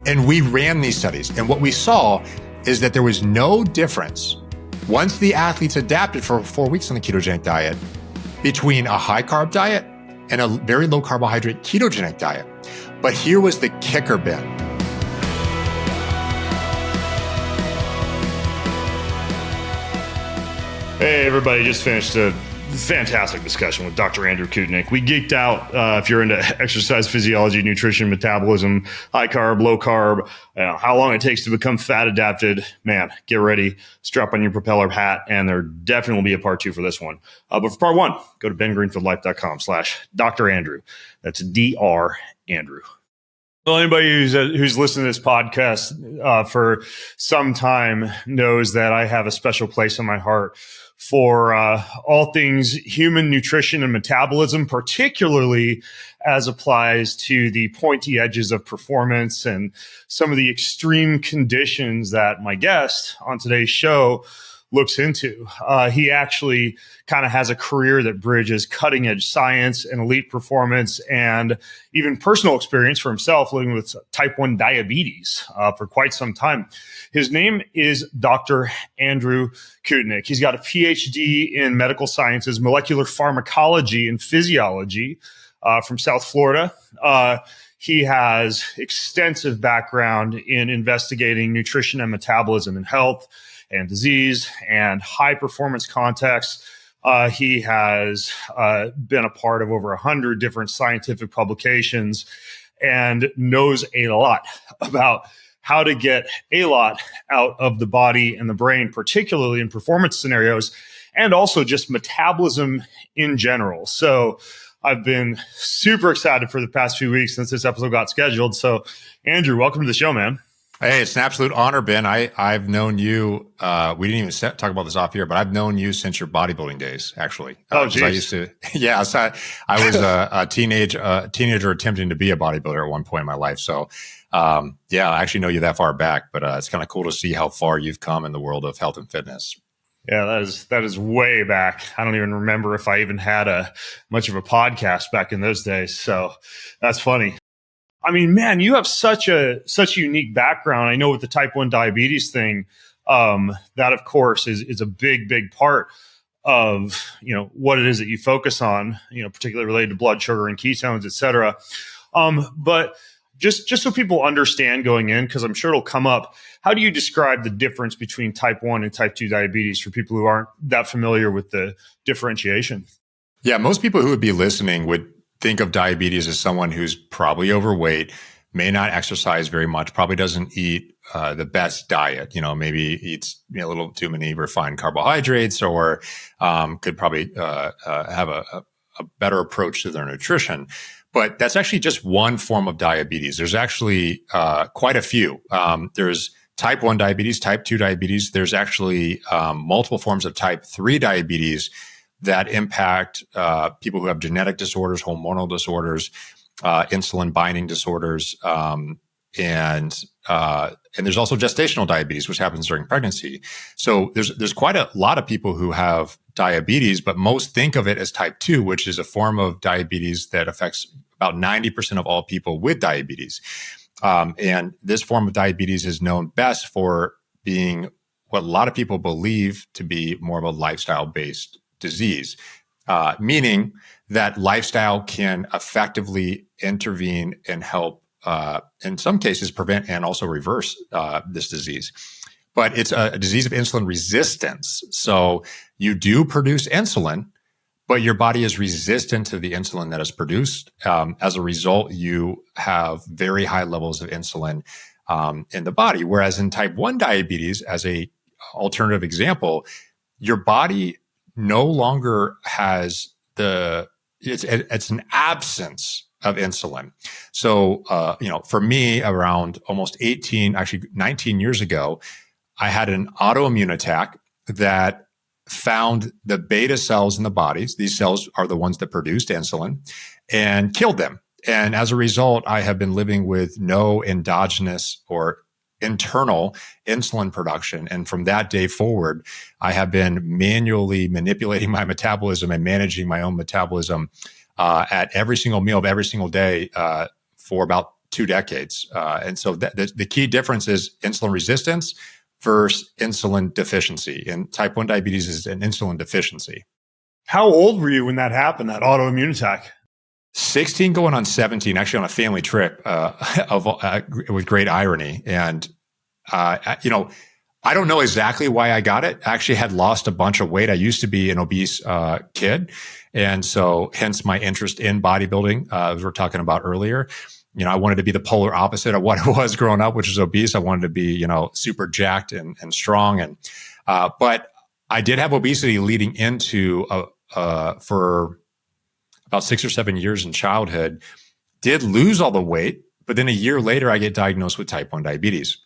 And we ran these studies. And what we saw is that there was no difference once the athletes adapted for 4 weeks on the ketogenic diet between a high carb diet and a very low carbohydrate ketogenic diet. But here was the kicker, Ben. Hey, everybody, just finished a fantastic discussion with Dr. Andrew Koutnik. We geeked out if you're into exercise physiology, nutrition, metabolism, high carb, low carb, how long it takes to become fat adapted. Man, get ready, strap on your propeller hat, and there definitely will be a part 2 for this one. But for part 1, go to bengreenfieldlife.com/Dr. Andrew. That's Dr. Andrew. Well, anybody who's listened to this podcast for some time knows that I have a special place in my heart for all things human nutrition and metabolism, particularly as applies to the pointy edges of performance and some of the extreme conditions that my guest on today's show looks into. He actually kind of has a career that bridges cutting edge science and elite performance and even personal experience for himself living with type 1 diabetes for quite some time. His name is Dr. Andrew Koutnik. He's got a PhD in medical sciences, molecular pharmacology, and physiology from South Florida. He has extensive background in investigating nutrition and metabolism in health and disease and high performance contexts. He has been a part of over 100 different scientific publications and knows a lot about how to get a lot out of the body and the brain, particularly in performance scenarios, and also just metabolism in general. So I've been super excited for the past few weeks since this episode got scheduled. So Andrew, welcome to the show, man. Hey, it's an absolute honor, Ben. I've known you. We didn't even talk about this off here, but I've known you since your bodybuilding days, actually. Oh, geez. I used to, yeah. So I was a teenager attempting to be a bodybuilder at one point in my life. So, yeah, I actually know you that far back, but it's kind of cool to see how far you've come in the world of health and fitness. Yeah, that is way back. I don't even remember if I even had much of a podcast back in those days. So that's funny. I mean, man, you have such a unique background. I know with the type 1 diabetes thing, that of course is a big part of, what it is that you focus on, particularly related to blood sugar and ketones, et cetera. But just so people understand going in, because I'm sure it'll come up, how do you describe the difference between type 1 and type 2 diabetes for people who aren't that familiar with the differentiation? Yeah, most people who would be listening would think of diabetes as someone who's probably overweight, may not exercise very much, probably doesn't eat the best diet, maybe eats a little too many refined carbohydrates, or could probably have a better approach to their nutrition. But that's actually just one form of diabetes. There's actually quite a few. There's type 1 diabetes, type 2 diabetes. There's actually multiple forms of type 3 diabetes that impact people who have genetic disorders, hormonal disorders, insulin binding disorders, and there's also gestational diabetes, which happens during pregnancy. So there's quite a lot of people who have diabetes, but most think of it as type 2, which is a form of diabetes that affects about 90% of all people with diabetes. And this form of diabetes is known best for being what a lot of people believe to be more of a lifestyle-based disease, meaning that lifestyle can effectively intervene and help, in some cases, prevent and also reverse this disease. But it's a disease of insulin resistance. So you do produce insulin, but your body is resistant to the insulin that is produced. As a result, you have very high levels of insulin in the body. Whereas in type 1 diabetes, as a alternative example, your body no longer has it's an absence of insulin. So, for me, around almost 19 years ago, I had an autoimmune attack that found the beta cells in the bodies. These cells are the ones that produced insulin, and killed them. And as a result, I have been living with no endogenous or internal insulin production. And from that day forward, I have been manually manipulating my metabolism and managing my own metabolism at every single meal of every single day for about 2 decades. And so the key difference is insulin resistance versus insulin deficiency. And type 1 diabetes is an insulin deficiency. How old were you when that happened, that autoimmune attack? 16 going on 17, actually on a family trip with great irony. And, I don't know exactly why I got it. I actually had lost a bunch of weight. I used to be an obese kid. And so hence my interest in bodybuilding, as we were talking about earlier. I wanted to be the polar opposite of what I was growing up, which is obese. I wanted to be, super jacked and strong. And but I did have obesity leading into for about 6 or 7 years in childhood, did lose all the weight. But then a year later, I get diagnosed with type 1 diabetes.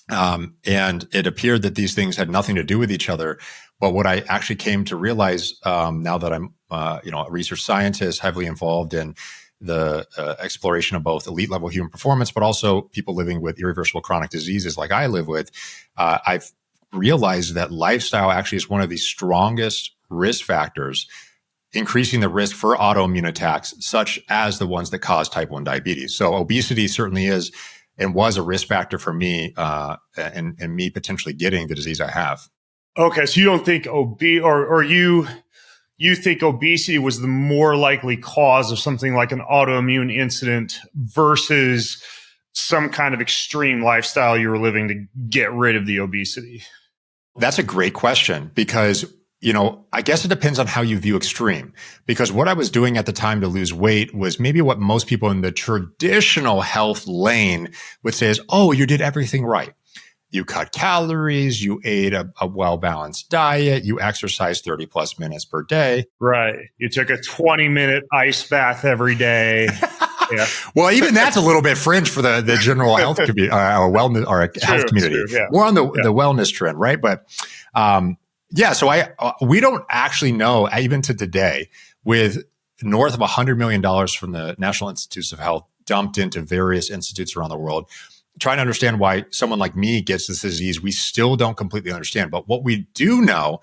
And it appeared that these things had nothing to do with each other. But what I actually came to realize now that I'm, a research scientist, heavily involved in the exploration of both elite level human performance, but also people living with irreversible chronic diseases like I live with, I've realized that lifestyle actually is one of the strongest risk factors, increasing the risk for autoimmune attacks, such as the ones that cause type 1 diabetes. So obesity certainly is and was a risk factor for me and me potentially getting the disease I have. Okay, so you don't think you think obesity was the more likely cause of something like an autoimmune incident versus some kind of extreme lifestyle you were living to get rid of the obesity? That's a great question because, I guess it depends on how you view extreme. Because what I was doing at the time to lose weight was maybe what most people in the traditional health lane would say is, oh, you did everything right. You cut calories, you ate a well-balanced diet, you exercised 30 plus minutes per day. Right. You took a 20-minute ice bath every day. Yeah. Well, even that's a little bit fringe for the general health community or wellness or health community. True, yeah. More on the wellness trend, right? But so we don't actually know, even to today, with north of $100 million from the National Institutes of Health dumped into various institutes around the world, trying to understand why someone like me gets this disease, we still don't completely understand. But what we do know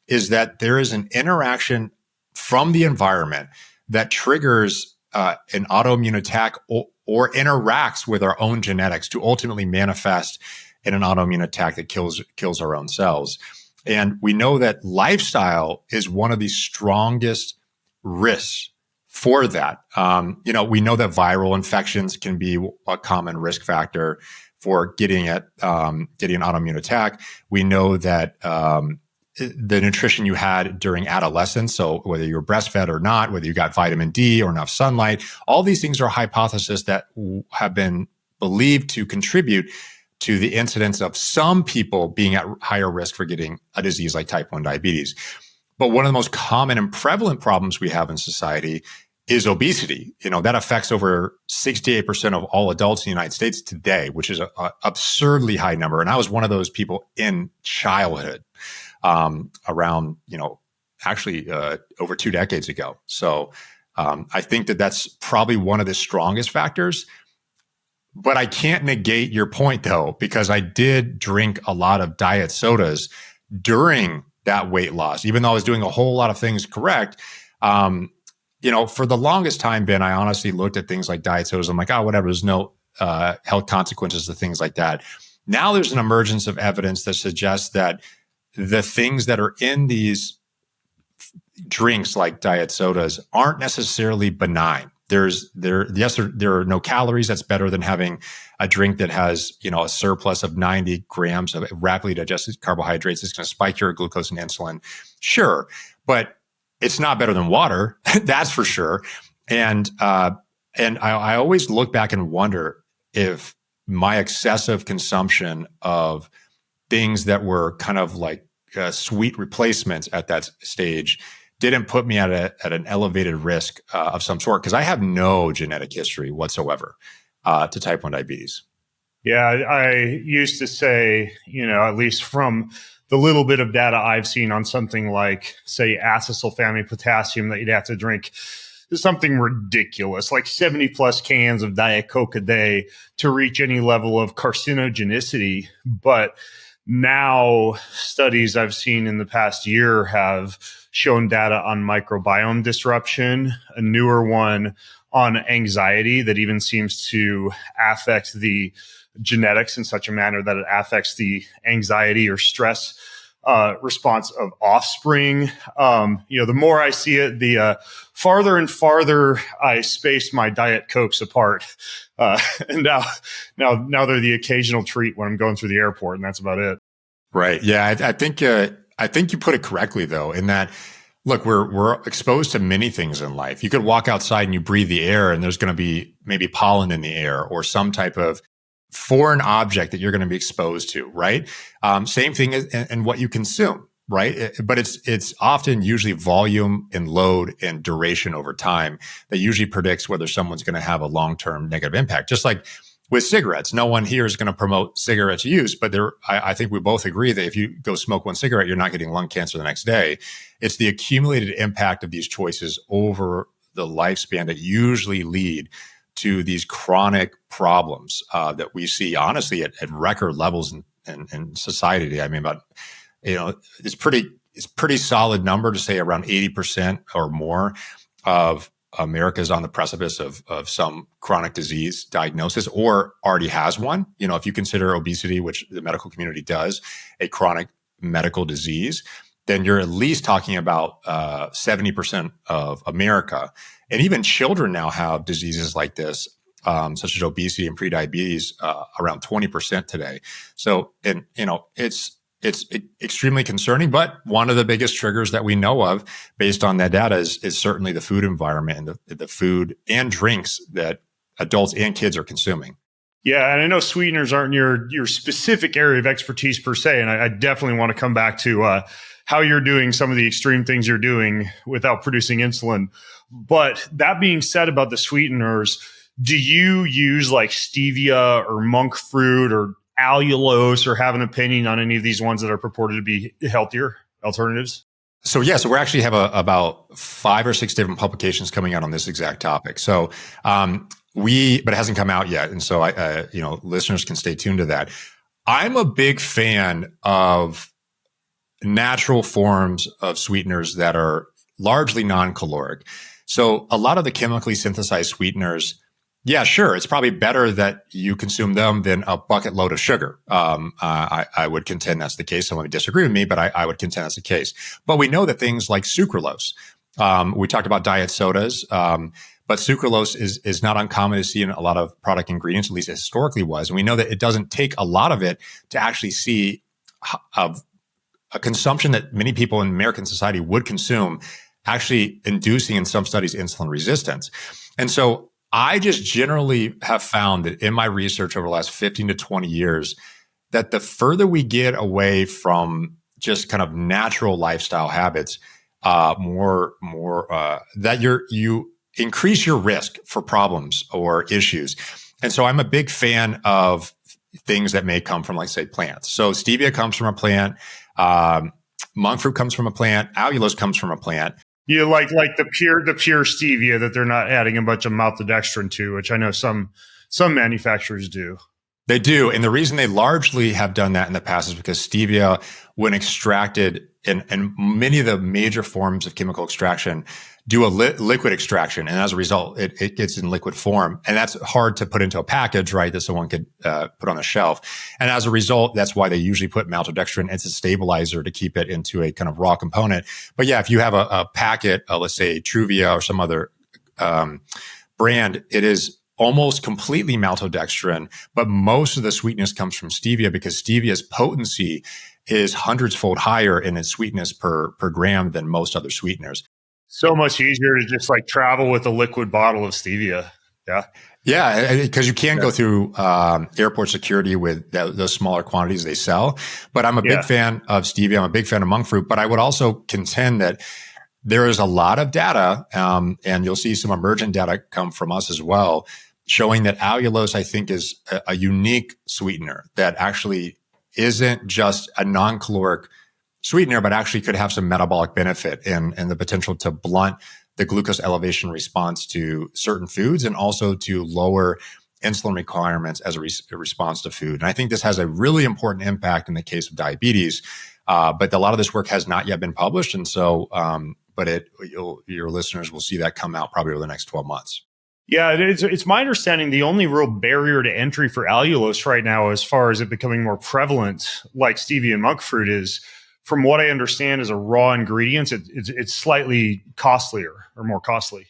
is that there is an interaction from the environment that triggers an autoimmune attack or interacts with our own genetics to ultimately manifest in an autoimmune attack that kills our own cells. And we know that lifestyle is one of the strongest risks for that. We know that viral infections can be a common risk factor for getting an autoimmune attack. We know that the nutrition you had during adolescence, so whether you were breastfed or not, whether you got vitamin D or enough sunlight, all these things are hypotheses that have been believed to contribute to the incidence of some people being at higher risk for getting a disease like type 1 diabetes. But one of the most common and prevalent problems we have in society is obesity. That affects over 68% of all adults in the United States today, which is an absurdly high number. And I was one of those people in childhood around, actually over 2 decades ago. So I think that that's probably one of the strongest factors. But I can't negate your point, though, because I did drink a lot of diet sodas during that weight loss, even though I was doing a whole lot of things correct. For the longest time, Ben, I honestly looked at things like diet sodas. I'm like, oh, whatever. There's no health consequences to things like that. Now there's an emergence of evidence that suggests that the things that are in these drinks like diet sodas aren't necessarily benign. There are no calories. That's better than having a drink that has, a surplus of 90 grams of rapidly digested carbohydrates. It's going to spike your glucose and insulin. Sure. But it's not better than water. That's for sure. And I always look back and wonder if my excessive consumption of things that were kind of like sweet replacements at that stage didn't put me at an elevated risk of some sort, because I have no genetic history whatsoever to type 1 diabetes. Yeah, I used to say, at least from the little bit of data I've seen on something like, say, acetylsulfamate potassium that you'd have to drink something ridiculous, like 70 plus cans of Diet Coke a day to reach any level of carcinogenicity. But now studies I've seen in the past year have shown data on microbiome disruption, a newer one on anxiety that even seems to affect the genetics in such a manner that it affects the anxiety or stress response of offspring. The more I see it, the farther and farther I space my Diet Cokes apart. And now they're the occasional treat when I'm going through the airport, and that's about it. Right. Yeah. I think you put it correctly though, in that, look, we're exposed to many things in life. You could walk outside and you breathe the air and there's going to be maybe pollen in the air or some type of foreign object that you're going to be exposed to, right? Same thing in what you consume, right? But it's often usually volume and load and duration over time that usually predicts whether someone's going to have a long-term negative impact. Just like with cigarettes, no one here is going to promote cigarettes use, but I think we both agree that if you go smoke one cigarette, you're not getting lung cancer the next day. It's the accumulated impact of these choices over the lifespan that usually lead to these chronic problems that we see, honestly, at record levels in society. I mean, it's pretty solid number to say around 80% or more of America is on the precipice of some chronic disease diagnosis or already has one. If you consider obesity, which the medical community does, a chronic medical disease, then you're at least talking about 70% of America. And even children now have diseases like this, such as obesity and prediabetes, around 20% today. So, it's extremely concerning, but one of the biggest triggers that we know of based on that data is certainly the food environment and the food and drinks that adults and kids are consuming. Yeah, and I know sweeteners aren't your specific area of expertise per se, and I definitely want to come back to how you're doing some of the extreme things you're doing without producing insulin. But that being said about the sweeteners, do you use like stevia or monk fruit or allulose, or have an opinion on any of these ones that are purported to be healthier alternatives? So we actually have about 5 or 6 different publications coming out on this exact topic. So but it hasn't come out yet, and so listeners can stay tuned to that. I'm a big fan of natural forms of sweeteners that are largely non-caloric. So a lot of the chemically synthesized sweeteners, yeah, sure, it's probably better that you consume them than a bucket load of sugar. I would contend that's the case. Someone would disagree with me, but I would contend that's the case. But we know that things like sucralose, we talked about diet sodas, but sucralose is not uncommon to see in a lot of product ingredients, at least historically was. And we know that it doesn't take a lot of it to actually see a consumption that many people in American society would consume, actually inducing in some studies insulin resistance. And so I just generally have found that in my research over the last 15 to 20 years, that the further we get away from just kind of natural lifestyle habits, that you increase your risk for problems or issues. And so I'm a big fan of things that may come from, like, say, plants. So stevia comes from a plant. Monk fruit comes from a plant. Allulose comes from a plant. You like the pure stevia that they're not adding a bunch of maltodextrin to, which I know some manufacturers do. They do. And the reason they largely have done that in the past is because stevia, when extracted, and many of the major forms of chemical extraction do a liquid extraction. And as a result, it gets in liquid form. And that's hard to put into a package, right, that someone could put on a shelf. And as a result, that's why they usually put maltodextrin. It's a stabilizer to keep it into a kind of raw component. But yeah, if you have a packet, let's say Truvia or some other brand, it is almost completely maltodextrin, but most of the sweetness comes from stevia because stevia's potency is hundreds-fold higher in its sweetness per gram than most other sweeteners. So much easier to just like travel with a liquid bottle of stevia. Yeah. Yeah, because you can go through airport security with those smaller quantities they sell. But I'm a big fan of stevia. I'm a big fan of monk fruit. But I would also contend that there is a lot of data, and you'll see some emergent data come from us as well, showing that allulose, I think, is a unique sweetener that actually isn't just a non-caloric sweetener, but actually could have some metabolic benefit and the potential to blunt the glucose elevation response to certain foods and also to lower insulin requirements as a response to food. And I think this has a really important impact in the case of diabetes, but a lot of this work has not yet been published. And so, but your listeners will see that come out probably over the next 12 months. Yeah, it's my understanding the only real barrier to entry for allulose right now, as far as it becoming more prevalent, like stevia and monk fruit, is, from what I understand, as a raw ingredient, it's slightly costlier or more costly.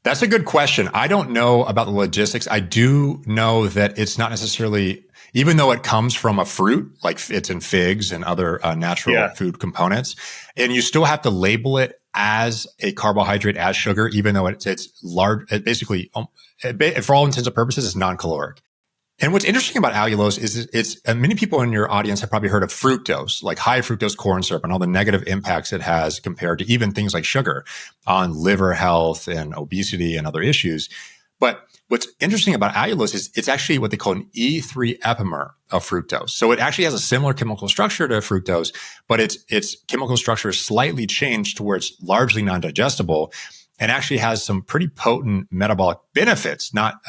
That's a good question. I don't know about the logistics. I do know that it's not necessarily, even though it comes from a fruit, like it's in figs and other natural food components, and you still have to label it as a carbohydrate, as sugar, even though it's large. It basically, for all intents and purposes, is non-caloric. And what's interesting about allulose is it's many people in your audience have probably heard of fructose, like high fructose corn syrup, and all the negative impacts it has compared to even things like sugar on liver health and obesity and other issues. But what's interesting about allulose is it's actually what they call an E3 epimer of fructose. So it actually has a similar chemical structure to fructose, but its chemical structure is slightly changed to where it's largely non-digestible and actually has some pretty potent metabolic benefits, not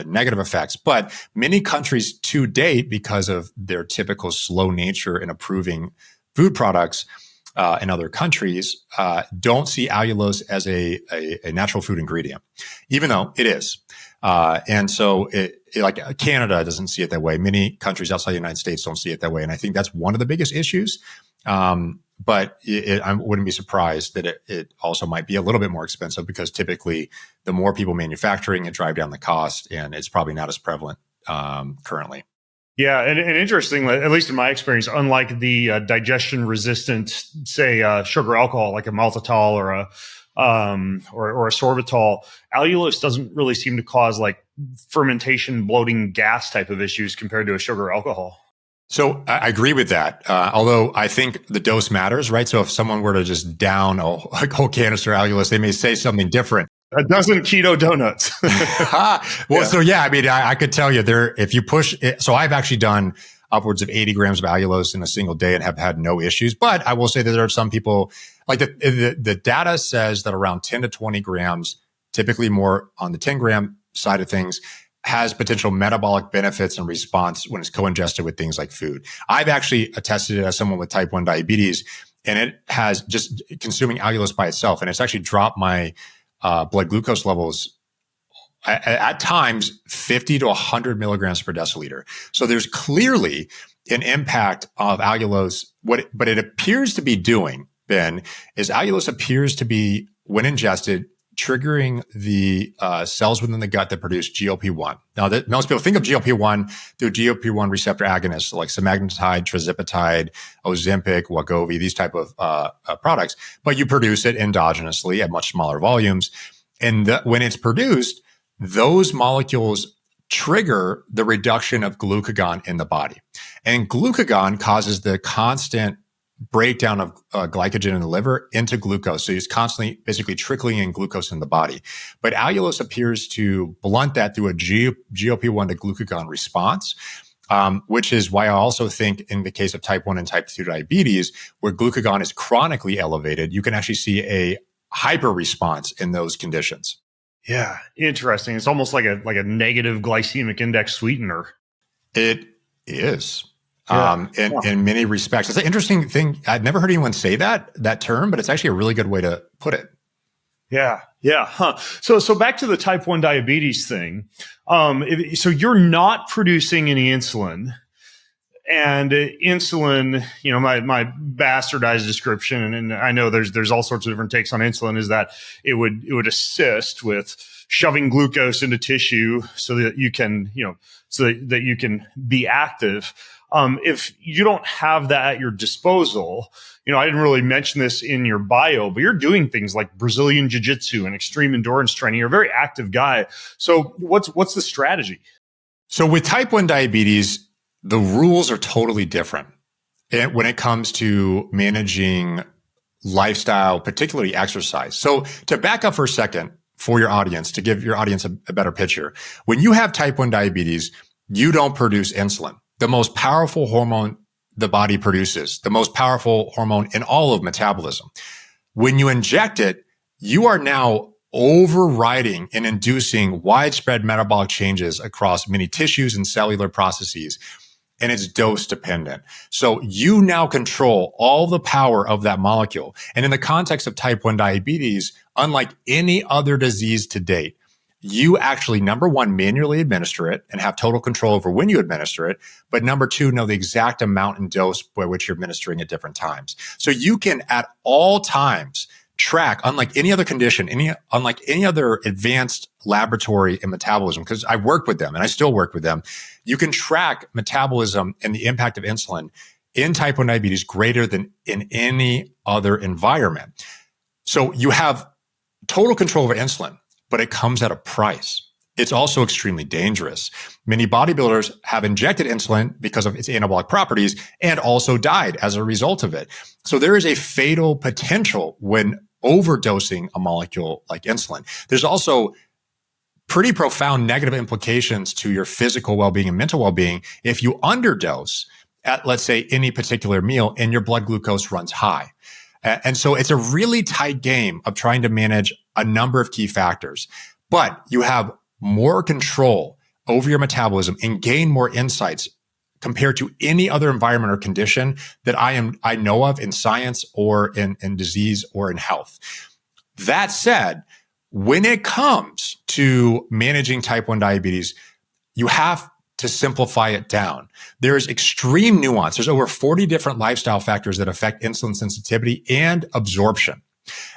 negative effects. But many countries to date, because of their typical slow nature in approving food products in other countries, don't see allulose as a natural food ingredient, even though it is. And so like Canada doesn't see it that way. Many countries outside the United States don't see it that way. And I think that's one of the biggest issues. But I wouldn't be surprised that it also might be a little bit more expensive, because typically the more people manufacturing it drive down the cost, and it's probably not as prevalent currently. Yeah, and interestingly, at least in my experience, unlike the digestion-resistant, say, sugar alcohol like a maltitol or a sorbitol, allulose doesn't really seem to cause like fermentation, bloating, gas type of issues compared to a sugar alcohol. So I agree with that. Although I think the dose matters, right? So if someone were to just down a whole canister of allulose, they may say something different. A dozen keto donuts. So yeah, I mean, I could tell you there, if you push it, so I've actually done upwards of 80 grams of allulose in a single day and have had no issues. But I will say that there are some people, like the data says that around 10 to 20 grams, typically more on the 10 gram side of things, has potential metabolic benefits and response when it's co-ingested with things like food. I've actually tested it as someone with type 1 diabetes, and it has just consuming allulose by itself, and it's actually dropped my blood glucose levels at times 50 to 100 milligrams per deciliter. So there's clearly an impact of allulose. But it appears to be doing, Ben, is allulose appears to be, when ingested, triggering the cells within the gut that produce GLP-1. Now, most people think of GLP-1 through GLP-1 receptor agonists like semaglutide, tirzepatide, Ozempic, Wegovy, these type of products. But you produce it endogenously at much smaller volumes. And when it's produced, those molecules trigger the reduction of glucagon in the body. And glucagon causes the constant breakdown of glycogen in the liver into glucose. So it's constantly basically trickling in glucose in the body. But allulose appears to blunt that through a GLP-1 to glucagon response, which is why I also think in the case of type 1 and type 2 diabetes, where glucagon is chronically elevated, you can actually see a hyper response in those conditions. Yeah, interesting. It's almost like a negative glycemic index sweetener. It is. In many respects. It's an interesting thing. I've never heard anyone say that term, but it's actually a really good way to put it. Yeah. Huh. So back to the type 1 diabetes thing. So you're not producing any insulin, and insulin, my bastardized description, and I know there's all sorts of different takes on insulin, is that it would assist with shoving glucose into tissue so that you can, be active. If you don't have that at your disposal, I didn't really mention this in your bio, but you're doing things like Brazilian jiu-jitsu and extreme endurance training. You're a very active guy. So what's the strategy? So with type 1 diabetes, the rules are totally different when it comes to managing lifestyle, particularly exercise. So to back up for a second for your audience, to give your audience a better picture, when you have type 1 diabetes, you don't produce insulin, the most powerful hormone the body produces, the most powerful hormone in all of metabolism. When you inject it, you are now overriding and inducing widespread metabolic changes across many tissues and cellular processes, and it's dose dependent. So you now control all the power of that molecule. And in the context of type 1 diabetes, unlike any other disease to date, you actually, number one, manually administer it and have total control over when you administer it. But number two, know the exact amount and dose by which you're administering at different times. So you can at all times track, unlike any other condition, unlike any other advanced laboratory in metabolism, because I worked with them and I still work with them, you can track metabolism and the impact of insulin in type 1 diabetes greater than in any other environment. So you have total control over insulin, but it comes at a price. It's also extremely dangerous. Many bodybuilders have injected insulin because of its anabolic properties and also died as a result of it. So there is a fatal potential when overdosing a molecule like insulin. There's also pretty profound negative implications to your physical well-being and mental well-being if you underdose at, let's say, any particular meal and your blood glucose runs high. And so it's a really tight game of trying to manage a number of key factors, but you have more control over your metabolism and gain more insights compared to any other environment or condition that I know of in science or in disease or in health. That said, when it comes to managing type 1 diabetes, you have to simplify it down. There's extreme nuance. There's over 40 different lifestyle factors that affect insulin sensitivity and absorption.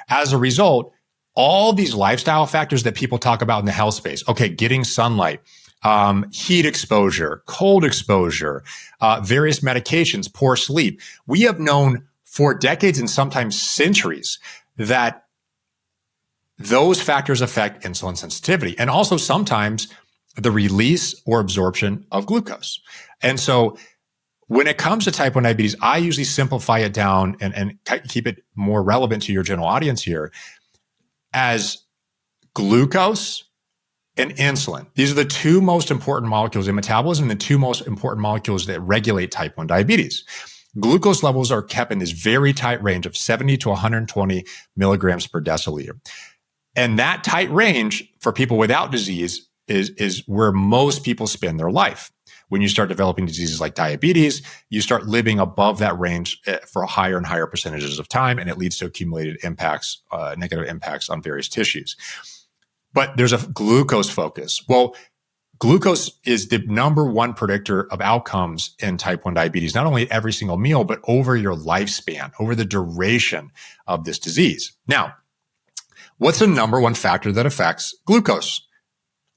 As a result, all these lifestyle factors that people talk about in the health space, okay, getting sunlight, heat exposure, cold exposure, various medications, poor sleep. We have known for decades and sometimes centuries that those factors affect insulin sensitivity and also sometimes the release or absorption of glucose. And so when it comes to type 1 diabetes, I usually simplify it down and keep it more relevant to your general audience here as glucose and insulin. These are the two most important molecules in metabolism, and the two most important molecules that regulate type 1 diabetes. Glucose levels are kept in this very tight range of 70 to 120 milligrams per deciliter. And that tight range for people without disease is where most people spend their life. When you start developing diseases like diabetes, you start living above that range for higher and higher percentages of time, and it leads to accumulated impacts, negative impacts on various tissues. But there's a glucose focus. Well, glucose is the number one predictor of outcomes in type 1 diabetes, not only at every single meal, but over your lifespan, over the duration of this disease. Now, what's the number one factor that affects glucose?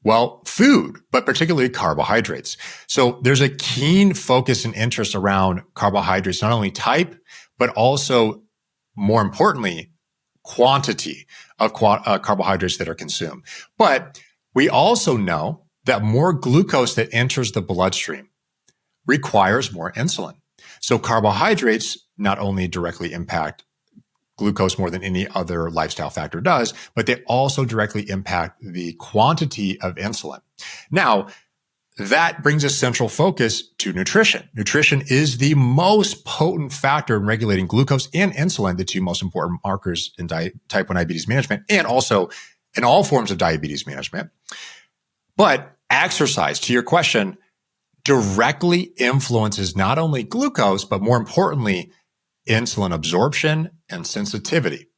Well, food, but particularly carbohydrates. So there's a keen focus and interest around carbohydrates, not only type, but also, more importantly, quantity of carbohydrates that are consumed. But we also know that more glucose that enters the bloodstream requires more insulin. So carbohydrates not only directly impact glucose more than any other lifestyle factor does, but they also directly impact the quantity of insulin. Now, that brings a central focus to nutrition. Nutrition is the most potent factor in regulating glucose and insulin, the two most important markers in type 1 diabetes management, and also in all forms of diabetes management. But exercise, to your question, directly influences not only glucose, but more importantly, insulin absorption and sensitivity.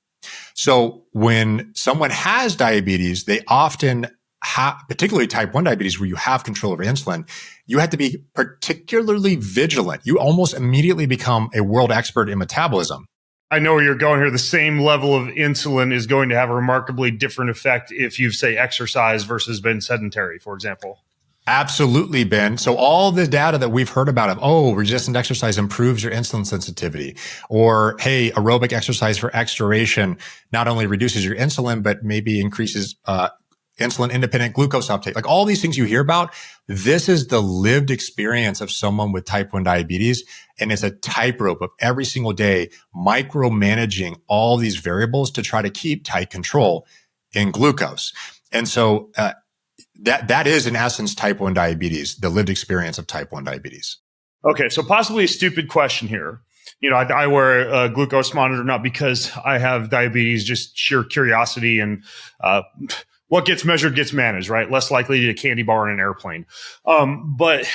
So when someone has diabetes, they often have, particularly type 1 diabetes, where you have control over insulin, you have to be particularly vigilant. You almost immediately become a world expert in metabolism. I know where you're going here. The same level of insulin is going to have a remarkably different effect if you've, say, exercised versus been sedentary, for example. Absolutely, Ben. So all the data that we've heard about resistant exercise improves your insulin sensitivity, or, hey, aerobic exercise for X duration not only reduces your insulin, but maybe increases insulin independent glucose uptake. Like all these things you hear about, this is the lived experience of someone with type 1 diabetes. And it's a tightrope of every single day micromanaging all these variables to try to keep tight control in glucose. And so, that is in essence type 1 diabetes, the lived experience of type 1 diabetes. Okay, so possibly a stupid question here. You know, I wear a glucose monitor not because I have diabetes, just sheer curiosity, and what gets measured gets managed, right? Less likely to a candy bar in an airplane. But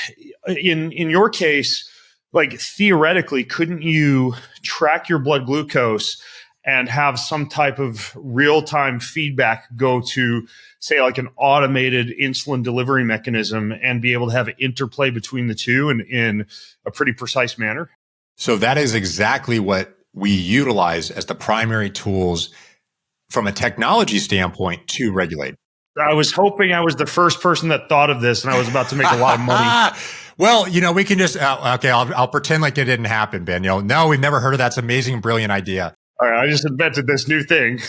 in your case, like theoretically, couldn't you track your blood glucose and have some type of real-time feedback go to, say, like an automated insulin delivery mechanism and be able to have interplay between the two in a pretty precise manner? So that is exactly what we utilize as the primary tools from a technology standpoint to regulate. I was hoping I was the first person that thought of this, and I was about to make a lot of money. Well, we can just, okay, I'll pretend like it didn't happen, Ben. No, we've never heard of that. It's an amazing, brilliant idea. All right, I just invented this new thing.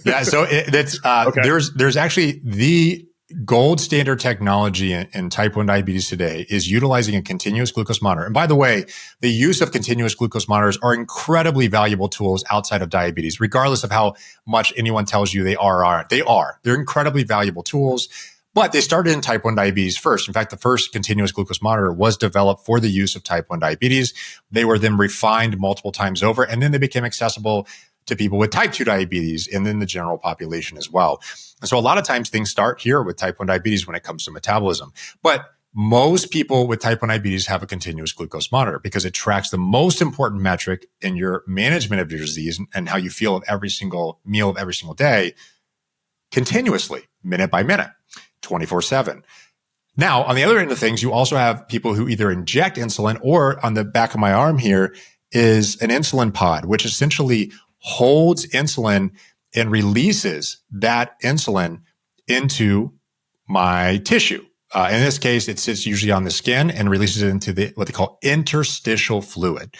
Yeah, so okay. There's actually the gold standard technology in type 1 diabetes today is utilizing a continuous glucose monitor. And by the way, the use of continuous glucose monitors are incredibly valuable tools outside of diabetes, regardless of how much anyone tells you they are or aren't. They are. They're incredibly valuable tools, but they started in type 1 diabetes first. In fact, the first continuous glucose monitor was developed for the use of type 1 diabetes. They were then refined multiple times over, and then they became accessible to people with type 2 diabetes and then the general population as well. And so a lot of times things start here with type 1 diabetes when it comes to metabolism. But most people with type 1 diabetes have a continuous glucose monitor because it tracks the most important metric in your management of your disease and how you feel of every single meal of every single day continuously, minute by minute, 24/7. Now, on the other end of things, you also have people who either inject insulin, or on the back of my arm here is an insulin pod, which essentially holds insulin and releases that insulin into my tissue. In this case, it sits usually on the skin and releases it into what they call interstitial fluid,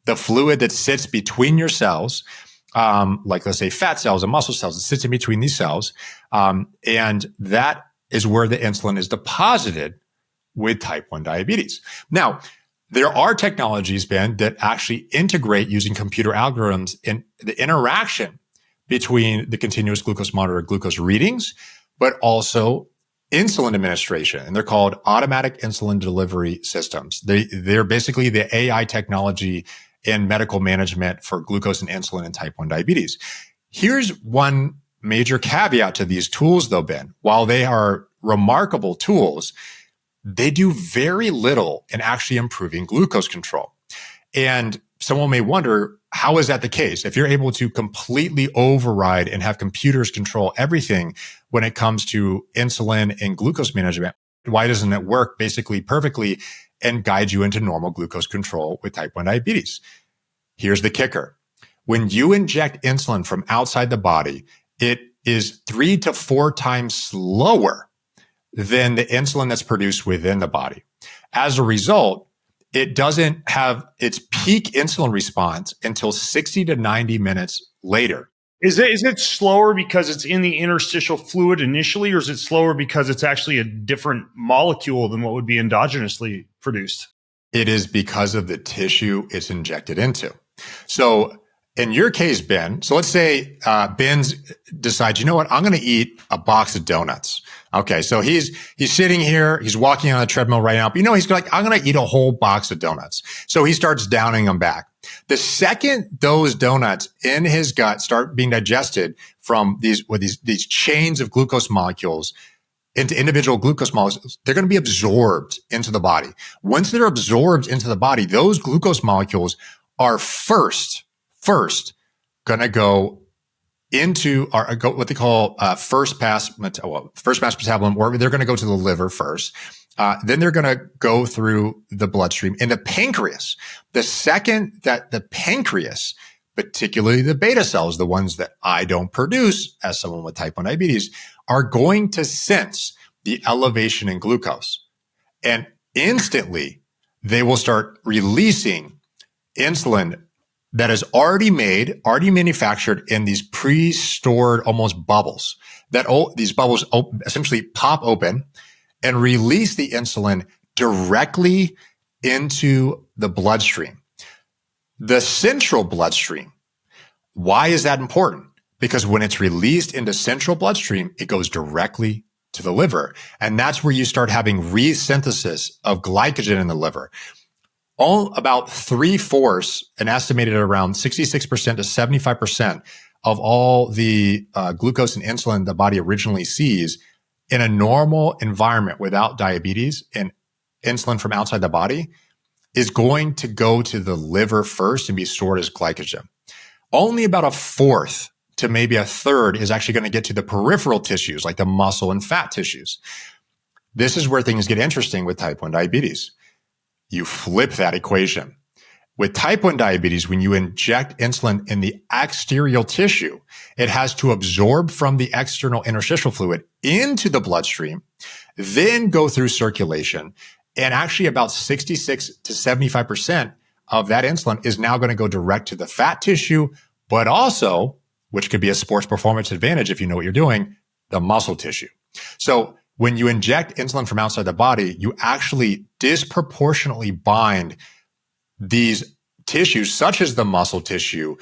the fluid that sits between your cells, like let's say fat cells and muscle cells. It sits in between these cells, and that is where the insulin is deposited with type 1 diabetes. Now, there are technologies, Ben, that actually integrate using computer algorithms in the interaction between the continuous glucose monitor glucose readings, but also insulin administration. And they're called automatic insulin delivery systems. They're basically the AI technology in medical management for glucose and insulin in type 1 diabetes. Here's one major caveat to these tools, though, Ben. While they are remarkable tools, they do very little in actually improving glucose control. And someone may wonder, how is that the case? If you're able to completely override and have computers control everything when it comes to insulin and glucose management, why doesn't it work basically perfectly and guide you into normal glucose control with type 1 diabetes? Here's the kicker. When you inject insulin from outside the body, it is 3 to 4 times slower than the insulin that's produced within the body. As a result, it doesn't have its peak insulin response until 60 to 90 minutes later. Is it slower because it's in the interstitial fluid initially, or is it slower because it's actually a different molecule than what would be endogenously produced? It is because of the tissue it's injected into. So in your case, Ben, so let's say Ben decides, you know what, I'm going to eat a box of donuts. Okay, so he's sitting here, he's walking on a treadmill right now, but he's like, I'm going to eat a whole box of donuts. So he starts downing them back. The second those donuts in his gut start being digested from these chains of glucose molecules into individual glucose molecules, they're going to be absorbed into the body. Once they're absorbed into the body, those glucose molecules are first going to go into what they call first pass metabolism, or they're going to go to the liver first. Then they're going to go through the bloodstream in the pancreas. The second that the pancreas, particularly the beta cells, the ones that I don't produce as someone with type 1 diabetes, are going to sense the elevation in glucose. And instantly, they will start releasing insulin that is already manufactured in these pre-stored almost bubbles. These bubbles essentially pop open and release the insulin directly into the bloodstream. The central bloodstream. Why is that important? Because when it's released into central bloodstream, it goes directly to the liver. And that's where you start having resynthesis of glycogen in the liver. All about 3/4, and estimated around 66% to 75% of all the glucose and insulin the body originally sees in a normal environment without diabetes and insulin from outside the body is going to go to the liver first and be stored as glycogen. only about a fourth to maybe a third is actually going to get to the peripheral tissues, like the muscle and fat tissues. This is where things get interesting with type 1 diabetes. You flip that equation. With type 1 diabetes, when you inject insulin in the exterior tissue, it has to absorb from the external interstitial fluid into the bloodstream, then go through circulation. And actually about 66 to 75% of that insulin is now going to go direct to the fat tissue, but also, which could be a sports performance advantage if you know what you're doing, the muscle tissue. So when you inject insulin from outside the body, you actually disproportionately bind these tissues, such as the muscle tissue,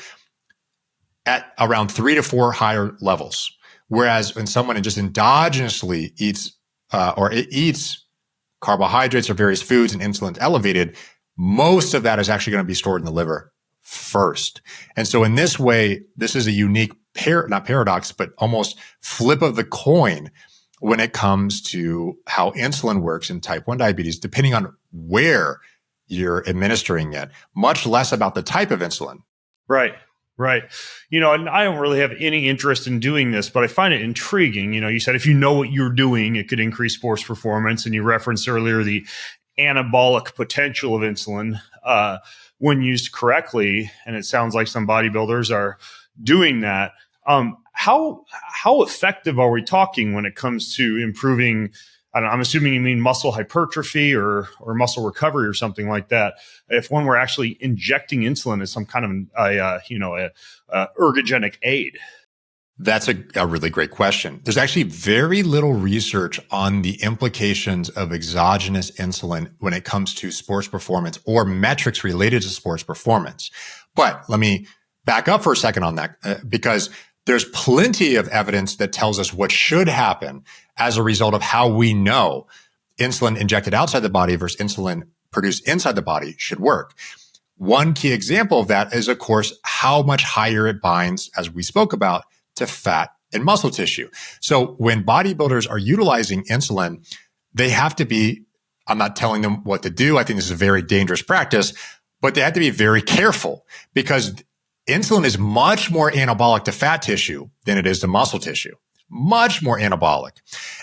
at around 3 to 4 higher levels. Whereas when someone just endogenously eats carbohydrates or various foods and insulin's elevated, most of that is actually going to be stored in the liver first. And so in this way, this is a unique not paradox, but almost flip of the coin when it comes to how insulin works in type 1 diabetes, depending on where you're administering it, much less about the type of insulin. Right. And I don't really have any interest in doing this, but I find it intriguing. You said if you know what you're doing, it could increase sports performance. And you referenced earlier the anabolic potential of insulin when used correctly. And it sounds like some bodybuilders are doing that. How effective are we talking when it comes to improving? I'm assuming you mean muscle hypertrophy or muscle recovery or something like that. If one were actually injecting insulin as some kind of ergogenic aid. That's a really great question. There's actually very little research on the implications of exogenous insulin when it comes to sports performance or metrics related to sports performance. But let me back up for a second on that because there's plenty of evidence that tells us what should happen as a result of how we know insulin injected outside the body versus insulin produced inside the body should work. One key example of that is, of course, how much higher it binds, as we spoke about, to fat and muscle tissue. So when bodybuilders are utilizing insulin, they have to be, I'm not telling them what to do. I think this is a very dangerous practice, but they have to be very careful because insulin is much more anabolic to fat tissue than it is to muscle tissue, much more anabolic.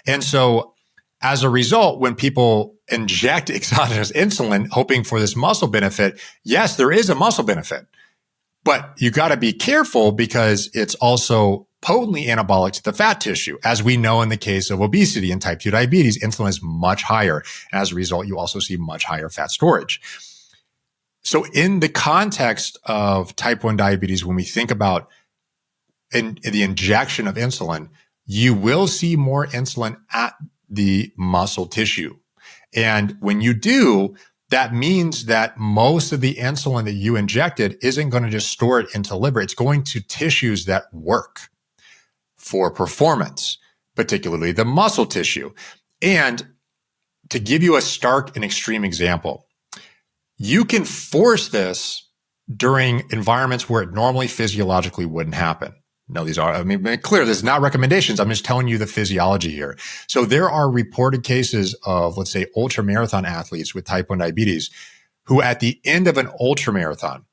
And so as a result, when people inject exogenous insulin, hoping for this muscle benefit, yes, there is a muscle benefit, but you got to be careful because it's also potently anabolic to the fat tissue. As we know in the case of obesity and type 2 diabetes, insulin is much higher. And as a result, you also see much higher fat storage. So in the context of type 1 diabetes, when we think about in the injection of insulin, you will see more insulin at the muscle tissue. And when you do, that means that most of the insulin that you injected isn't going to just store it into liver. It's going to tissues that work for performance, particularly the muscle tissue. And to give you a stark and extreme example, you can force this during environments where it normally physiologically wouldn't happen. No, clear, this is not recommendations. I'm just telling you the physiology here. So there are reported cases of, let's say, ultramarathon athletes with type 1 diabetes who at the end of an ultramarathon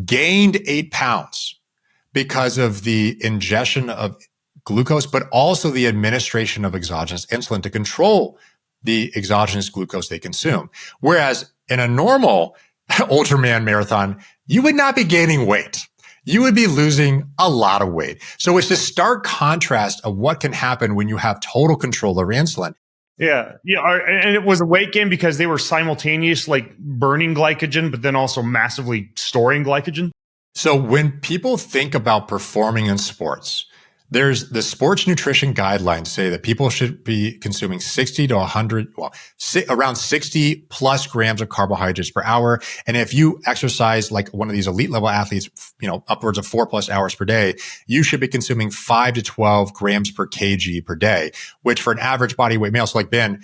gained 8 pounds because of the ingestion of glucose, but also the administration of exogenous insulin to control the exogenous glucose they consume. Whereas in a normal Ultraman marathon, you would not be gaining weight. You would be losing a lot of weight. So it's this stark contrast of what can happen when you have total control over insulin. Yeah. And it was a weight gain because they were simultaneous, like burning glycogen, but then also massively storing glycogen. So when people think about performing in sports, there's the sports nutrition guidelines say that people should be consuming 60 to 100, around 60 plus grams of carbohydrates per hour. And if you exercise like one of these elite level athletes, upwards of 4+ hours per day, you should be consuming 5 to 12 grams per kg per day, which for an average body weight male, so like Ben,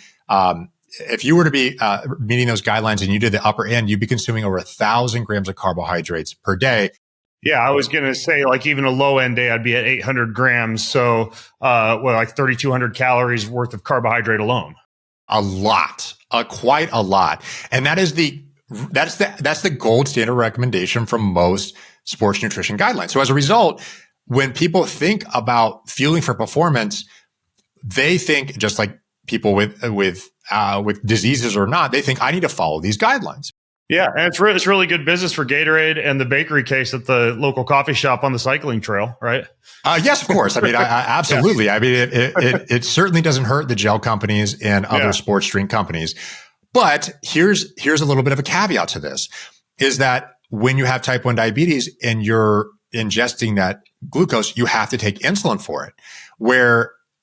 if you were to be meeting those guidelines and you did the upper end, you'd be consuming over 1,000 grams of carbohydrates per day. Yeah, I was going to say, like, even a low end day, I'd be at 800 grams. So, like 3,200 calories worth of carbohydrate alone. A lot, quite a lot. And that's the gold standard recommendation from most sports nutrition guidelines. So as a result, when people think about fueling for performance, they think, just like people with diseases or not, they think I need to follow these guidelines. Yeah, and it's really good business for Gatorade and the bakery case at the local coffee shop on the cycling trail, right? Yes, of course. I mean, I absolutely. Yeah. I mean, it certainly doesn't hurt the gel companies and other sports drink companies. But here's a little bit of a caveat to this, is that when you have type 1 diabetes and you're ingesting that glucose, you have to take insulin for it,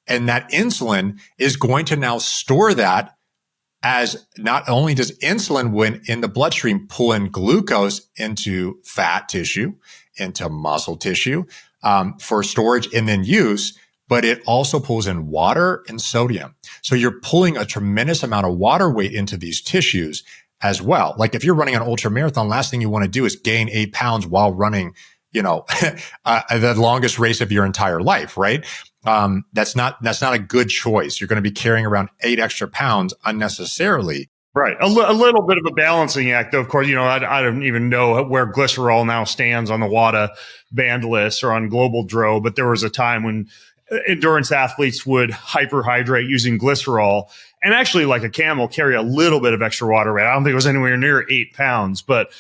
and that insulin is going to now store that, as not only does insulin, when in the bloodstream, pull in glucose into fat tissue, into muscle tissue, for storage and then use, but it also pulls in water and sodium. So you're pulling a tremendous amount of water weight into these tissues as well. Like if you're running an ultra marathon, last thing you want to do is gain 8 pounds while running, the longest race of your entire life, right? That's not a good choice. You're going to be carrying around 8 extra pounds unnecessarily. Right. A little bit of a balancing act, though. Of course, I don't even know where glycerol now stands on the WADA banned list or on Global Dro, but there was a time when endurance athletes would hyperhydrate using glycerol and actually, like a camel, carry a little bit of extra water weight. I don't think it was anywhere near 8 pounds, but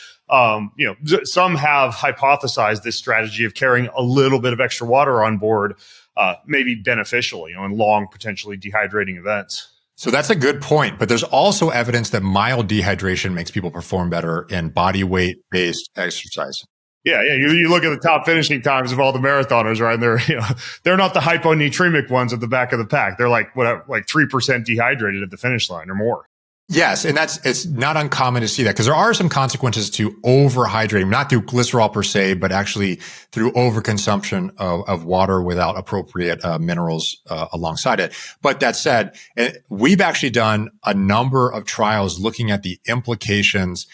some have hypothesized this strategy of carrying a little bit of extra water on board may be beneficial, in long, potentially dehydrating events. So that's a good point. But there's also evidence that mild dehydration makes people perform better in body weight-based exercise. Yeah. You look at the top finishing times of all the marathoners, right? And they're not the hyponatremic ones at the back of the pack. They're like 3% dehydrated at the finish line or more. Yes, and it's not uncommon to see that, because there are some consequences to overhydrating, not through glycerol per se, but actually through overconsumption of water without appropriate minerals alongside it. But that said, we've actually done a number of trials looking at the implications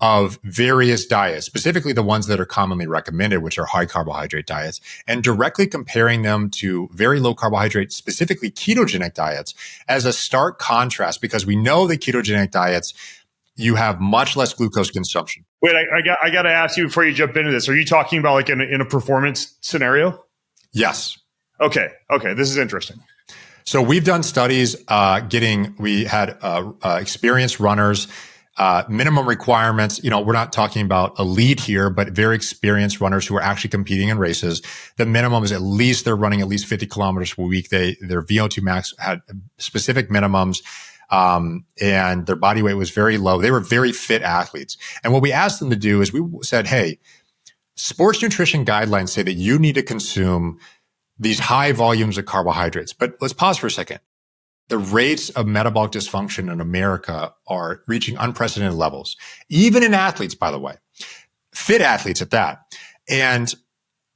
of various diets, specifically the ones that are commonly recommended, which are high carbohydrate diets, and directly comparing them to very low carbohydrate, specifically ketogenic diets, as a stark contrast, because we know that ketogenic diets, you have much less glucose consumption. Wait, I got to ask you before you jump into this. Are you talking about like in a performance scenario? Yes. Okay. This is interesting. So we've done studies, we had experienced runners, minimum requirements. We're not talking about elite here, but very experienced runners who are actually competing in races. The minimum is they're running at least 50 kilometers per week. Their VO2 max had specific minimums, and their body weight was very low. They were very fit athletes. And what we asked them to do is we said, hey, sports nutrition guidelines say that you need to consume these high volumes of carbohydrates. But let's pause for a second. The rates of metabolic dysfunction in America are reaching unprecedented levels, even in athletes, by the way, fit athletes at that. And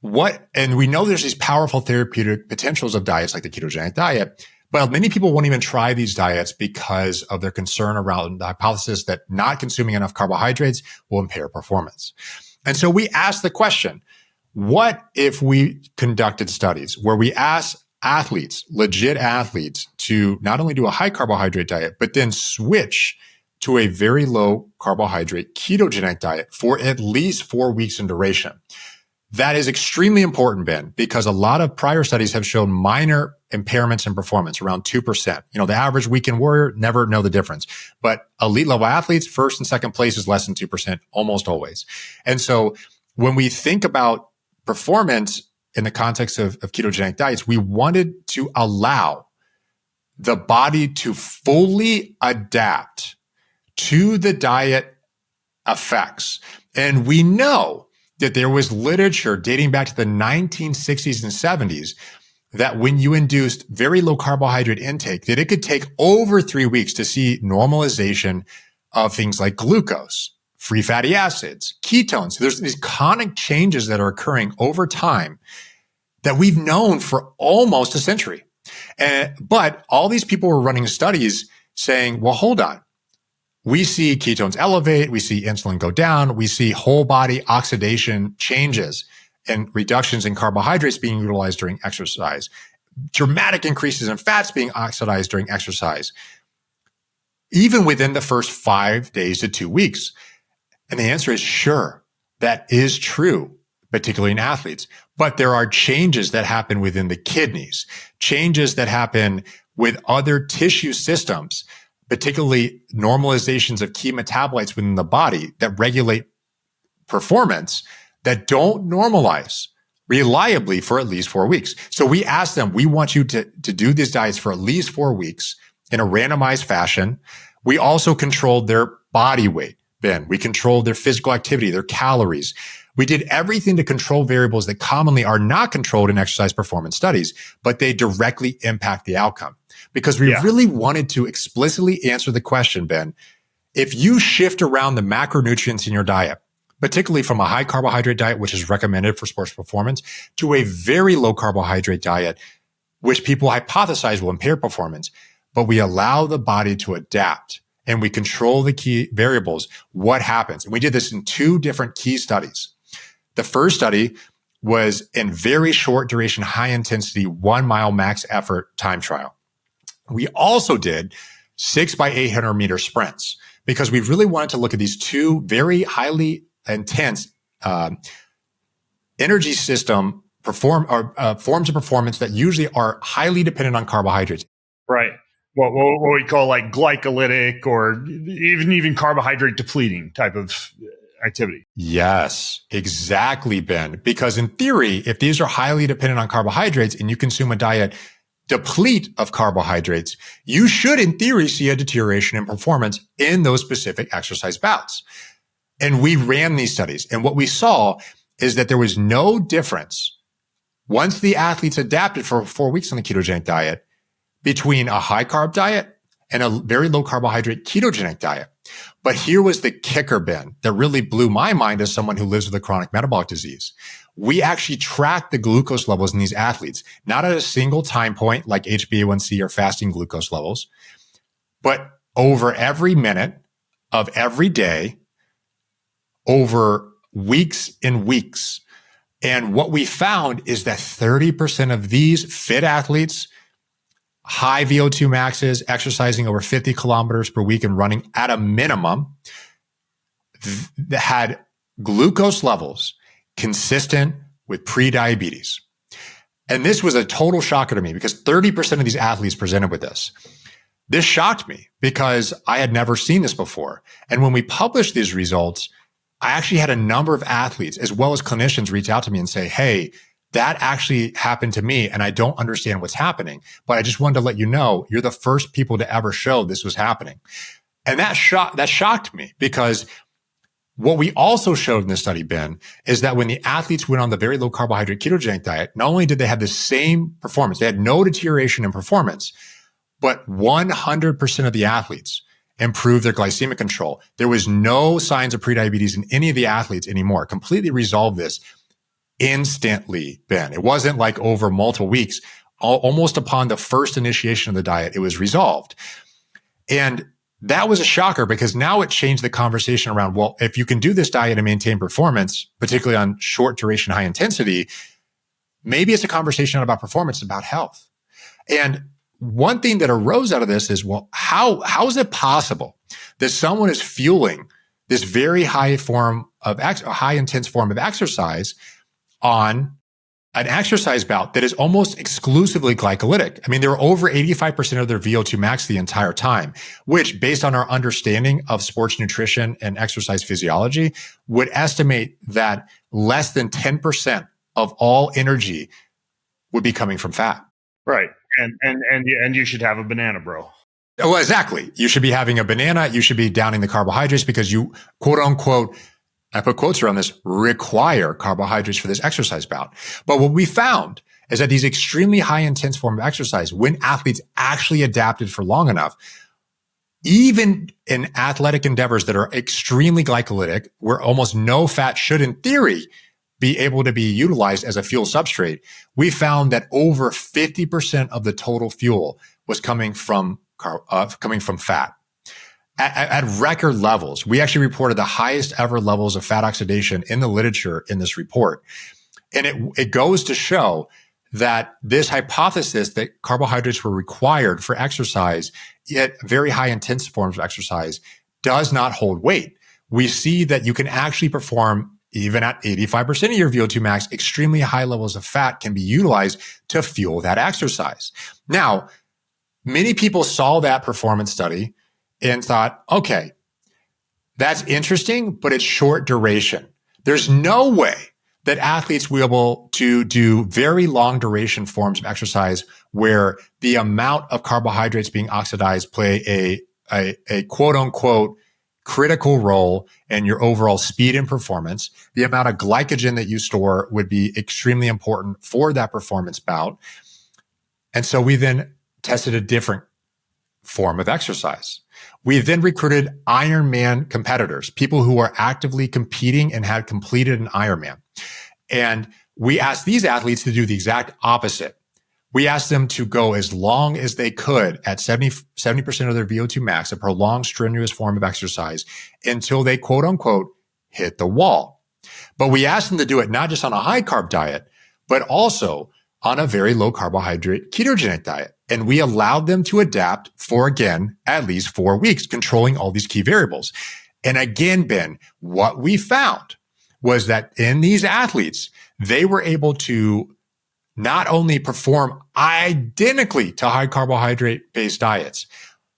we know there's these powerful therapeutic potentials of diets like the ketogenic diet, but many people won't even try these diets because of their concern around the hypothesis that not consuming enough carbohydrates will impair performance. And so we asked the question, what if we conducted studies where we asked athletes, legit athletes, to not only do a high carbohydrate diet, but then switch to a very low carbohydrate ketogenic diet for at least 4 weeks in duration? That is extremely important, Ben, because a lot of prior studies have shown minor impairments in performance, around 2%. The average weekend warrior never know the difference. But elite level athletes, first and second place is less than 2%, almost always. And so when we think about performance in the context of ketogenic diets, we wanted to allow the body to fully adapt to the diet effects. And we know that there was literature dating back to the 1960s and 70s that when you induced very low carbohydrate intake, that it could take over 3 weeks to see normalization of things like glucose, free fatty acids, ketones. So there's these chronic changes that are occurring over time that we've known for almost a century. But all these people were running studies saying, well, hold on. We see ketones elevate, we see insulin go down, we see whole body oxidation changes and reductions in carbohydrates being utilized during exercise, dramatic increases in fats being oxidized during exercise, even within the first 5 days to 2 weeks. And the answer is sure, that is true. particularly in athletes. But there are changes that happen within the kidneys, changes that happen with other tissue systems, particularly normalizations of key metabolites within the body that regulate performance that don't normalize reliably for at least 4 weeks. So we asked them, we want you to do these diets for at least 4 weeks in a randomized fashion. We also controlled their body weight, Ben. We controlled their physical activity, their calories. We did everything to control variables that commonly are not controlled in exercise performance studies, but they directly impact the outcome. Because we really wanted to explicitly answer the question, Ben, if you shift around the macronutrients in your diet, particularly from a high carbohydrate diet, which is recommended for sports performance, to a very low carbohydrate diet, which people hypothesize will impair performance, but we allow the body to adapt and we control the key variables, what happens? And we did this in 2 different key studies. The first study was in very short duration, high intensity, 1 mile max effort time trial. We also did 6 by 800 meter sprints because we really wanted to look at these 2 very highly intense energy system forms of performance that usually are highly dependent on carbohydrates. Right. What we call like glycolytic or even carbohydrate depleting type of activity. Yes, exactly, Ben. Because in theory, if these are highly dependent on carbohydrates and you consume a diet deplete of carbohydrates, you should in theory see a deterioration in performance in those specific exercise bouts. And we ran these studies. And what we saw is that there was no difference once the athletes adapted for 4 weeks on the ketogenic diet between a high carb diet and a very low carbohydrate ketogenic diet. But here was the kicker, Ben, that really blew my mind as someone who lives with a chronic metabolic disease. We actually tracked the glucose levels in these athletes, not at a single time point like HbA1c or fasting glucose levels, but over every minute of every day, over weeks and weeks. And what we found is that 30% of these fit athletes, high VO2 maxes, exercising over 50 kilometers per week and running at a minimum, had glucose levels consistent with prediabetes. And this was a total shocker to me because 30% of these athletes presented with this. This shocked me because I had never seen this before. And when we published these results, I actually had a number of athletes as well as clinicians reach out to me and say, hey, that actually happened to me and I don't understand what's happening, but I just wanted to let you know you're the first people to ever show this was happening. And that shocked me because what we also showed in this study, Ben, is that when the athletes went on the very low carbohydrate ketogenic diet, not only did they have the same performance, they had no deterioration in performance, but 100% of the athletes improved their glycemic control. There was no signs of prediabetes in any of the athletes anymore. Completely resolved this instantly, Ben. It wasn't like over multiple weeks. Almost upon the first initiation of the diet, it was resolved. And that was a shocker because now it changed the conversation around, well, if you can do this diet and maintain performance, particularly on short duration, high intensity, maybe it's a conversation not about performance, it's about health. And one thing that arose out of this is, well, how is it possible that someone is fueling this very high intense form of exercise on an exercise bout that is almost exclusively glycolytic? I mean, they were over 85% of their VO2 max the entire time, which based on our understanding of sports nutrition and exercise physiology would estimate that less than 10% of all energy would be coming from fat. Right. And you should have a banana, bro. Well, exactly. You should be having a banana. You should be downing the carbohydrates because you, quote unquote, I put quotes around this, require carbohydrates for this exercise bout. But what we found is that these extremely high intense form of exercise, when athletes actually adapted for long enough, even in athletic endeavors that are extremely glycolytic, where almost no fat should in theory be able to be utilized as a fuel substrate, we found that over 50% of the total fuel was coming from fat. At record levels. We actually reported the highest ever levels of fat oxidation in the literature in this report. And it goes to show that this hypothesis that carbohydrates were required for exercise, yet very high intense forms of exercise, does not hold weight. We see that you can actually perform even at 85% of your VO2 max, extremely high levels of fat can be utilized to fuel that exercise. Now, many people saw that performance study and thought, okay, that's interesting, but it's short duration. There's no way that athletes will be able to do very long duration forms of exercise where the amount of carbohydrates being oxidized play a quote unquote critical role in your overall speed and performance. The amount of glycogen that you store would be extremely important for that performance bout. And so we then tested a different form of exercise. We then recruited Ironman competitors, people who are actively competing and had completed an Ironman. And we asked these athletes to do the exact opposite. We asked them to go as long as they could at 70% of their VO2 max, a prolonged strenuous form of exercise, until they quote unquote hit the wall. But we asked them to do it not just on a high carb diet, but also on a very low carbohydrate ketogenic diet. And we allowed them to adapt for, again, at least 4 weeks, controlling all these key variables. And again, Ben, what we found was that in these athletes, they were able to not only perform identically to high carbohydrate based diets,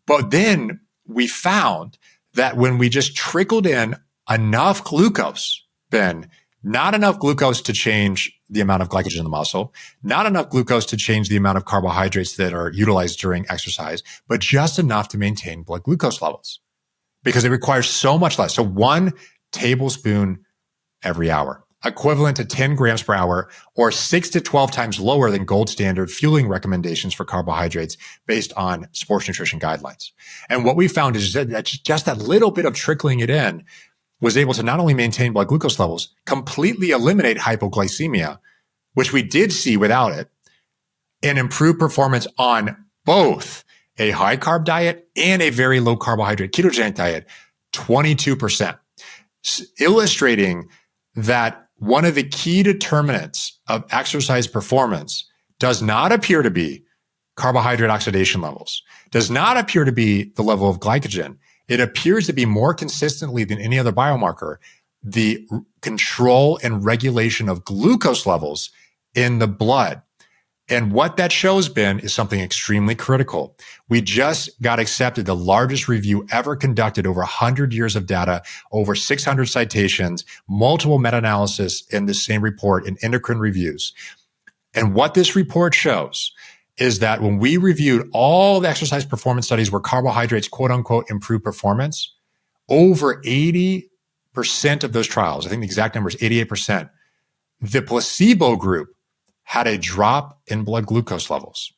but then we found that when we just trickled in enough glucose, Ben, not enough glucose to change the amount of glycogen in the muscle, not enough glucose to change the amount of carbohydrates that are utilized during exercise, but just enough to maintain blood glucose levels because it requires so much less. So 1 tablespoon every hour, equivalent to 10 grams per hour, or 6 to 12 times lower than gold standard fueling recommendations for carbohydrates based on sports nutrition guidelines. And what we found is that just that little bit of trickling it in was able to not only maintain blood glucose levels, completely eliminate hypoglycemia, which we did see without it, and improve performance on both a high carb diet and a very low carbohydrate ketogenic diet, 22%, illustrating that one of the key determinants of exercise performance does not appear to be carbohydrate oxidation levels, does not appear to be the level of glycogen. It appears to be more consistently than any other biomarker, the control and regulation of glucose levels in the blood. And what that shows, Ben, is something extremely critical. We just got accepted the largest review ever conducted, over 100 years of data, over 600 citations, multiple meta-analysis in the same report in endocrine reviews. And what this report shows is that when we reviewed all the exercise performance studies where carbohydrates, quote unquote, improve performance, over 80% of those trials, I think the exact number is 88%, the placebo group had a drop in blood glucose levels,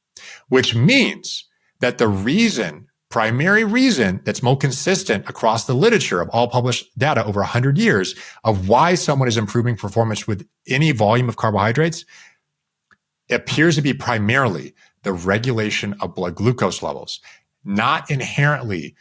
which means that the primary reason that's most consistent across the literature of all published data over 100 years of why someone is improving performance with any volume of carbohydrates appears to be primarily the regulation of blood glucose levels, not inherently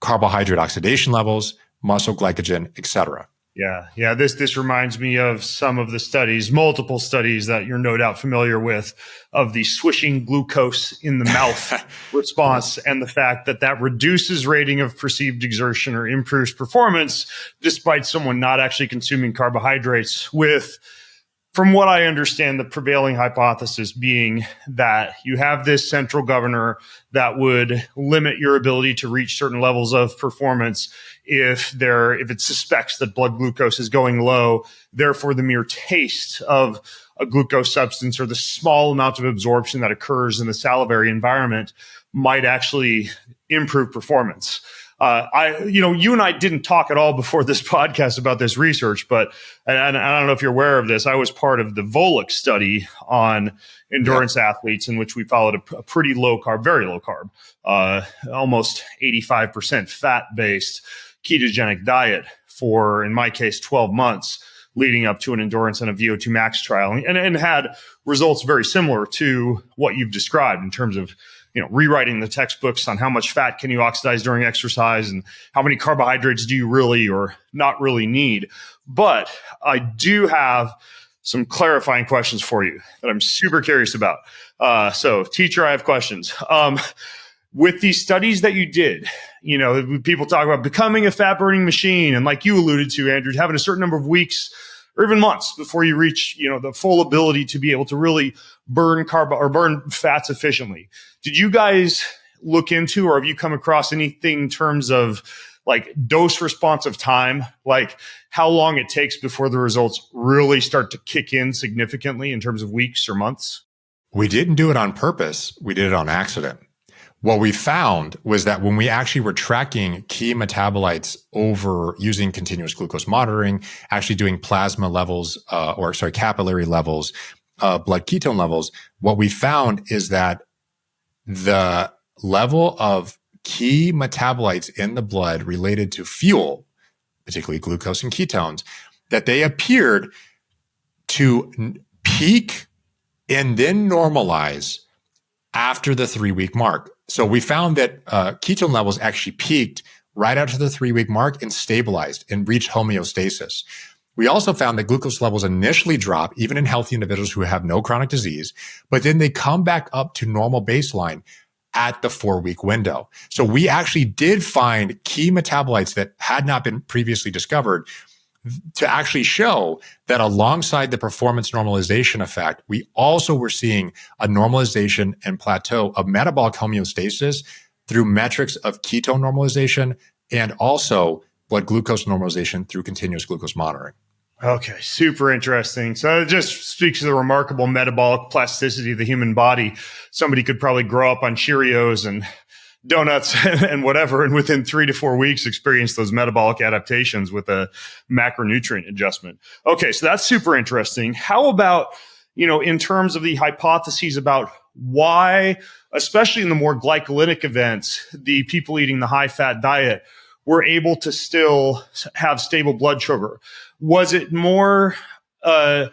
carbohydrate oxidation levels, muscle glycogen, etc. Yeah. This reminds me of some of the studies, multiple studies that you're no doubt familiar with, of the swishing glucose in the mouth response and the fact that reduces rating of perceived exertion or improves performance despite someone not actually consuming carbohydrates, with, from what I understand, the prevailing hypothesis being that you have this central governor that would limit your ability to reach certain levels of performance if it suspects that blood glucose is going low. Therefore, the mere taste of a glucose substance or the small amount of absorption that occurs in the salivary environment might actually improve performance. You and I didn't talk at all before this podcast about this research, but and I don't know if you're aware of this. I was part of the Volek study on endurance athletes, in which we followed a pretty low carb, very low carb, almost 85% fat based ketogenic diet for, in my case, 12 months leading up to an endurance and a VO2 max trial, and had results very similar to what you've described in terms of rewriting the textbooks on how much fat can you oxidize during exercise and how many carbohydrates do you really or not really need. But I do have some clarifying questions for you that I'm super curious about. So teacher, I have questions. With these studies that you did, people talk about becoming a fat burning machine. And like you alluded to, Andrew, having a certain number of weeks or even months before you reach, the full ability to be able to really burn burn fats efficiently. Did you guys look into, or have you come across anything in terms of like dose responsive time, like how long it takes before the results really start to kick in significantly in terms of weeks or months? We didn't do it on purpose. We did it on accident. What we found was that when we actually were tracking key metabolites over using continuous glucose monitoring, actually doing plasma levels, capillary levels, blood ketone levels, what we found is that the level of key metabolites in the blood related to fuel, particularly glucose and ketones, that they appeared to peak and then normalize after the 3-week mark. So we found that ketone levels actually peaked right after the 3-week mark and stabilized and reached homeostasis. We also found that glucose levels initially drop, even in healthy individuals who have no chronic disease, but then they come back up to normal baseline at the 4-week window. So we actually did find key metabolites that had not been previously discovered to actually show that alongside the performance normalization effect, we also were seeing a normalization and plateau of metabolic homeostasis through metrics of ketone normalization and also blood glucose normalization through continuous glucose monitoring. Okay, super interesting. So it just speaks to the remarkable metabolic plasticity of the human body. Somebody could probably grow up on Cheerios and donuts and whatever, and within 3 to 4 weeks experience those metabolic adaptations with a macronutrient adjustment. Okay, so that's super interesting. How about, in terms of the hypotheses about why, especially in the more glycolytic events, the people eating the high-fat diet were able to still have stable blood sugar? Was it more a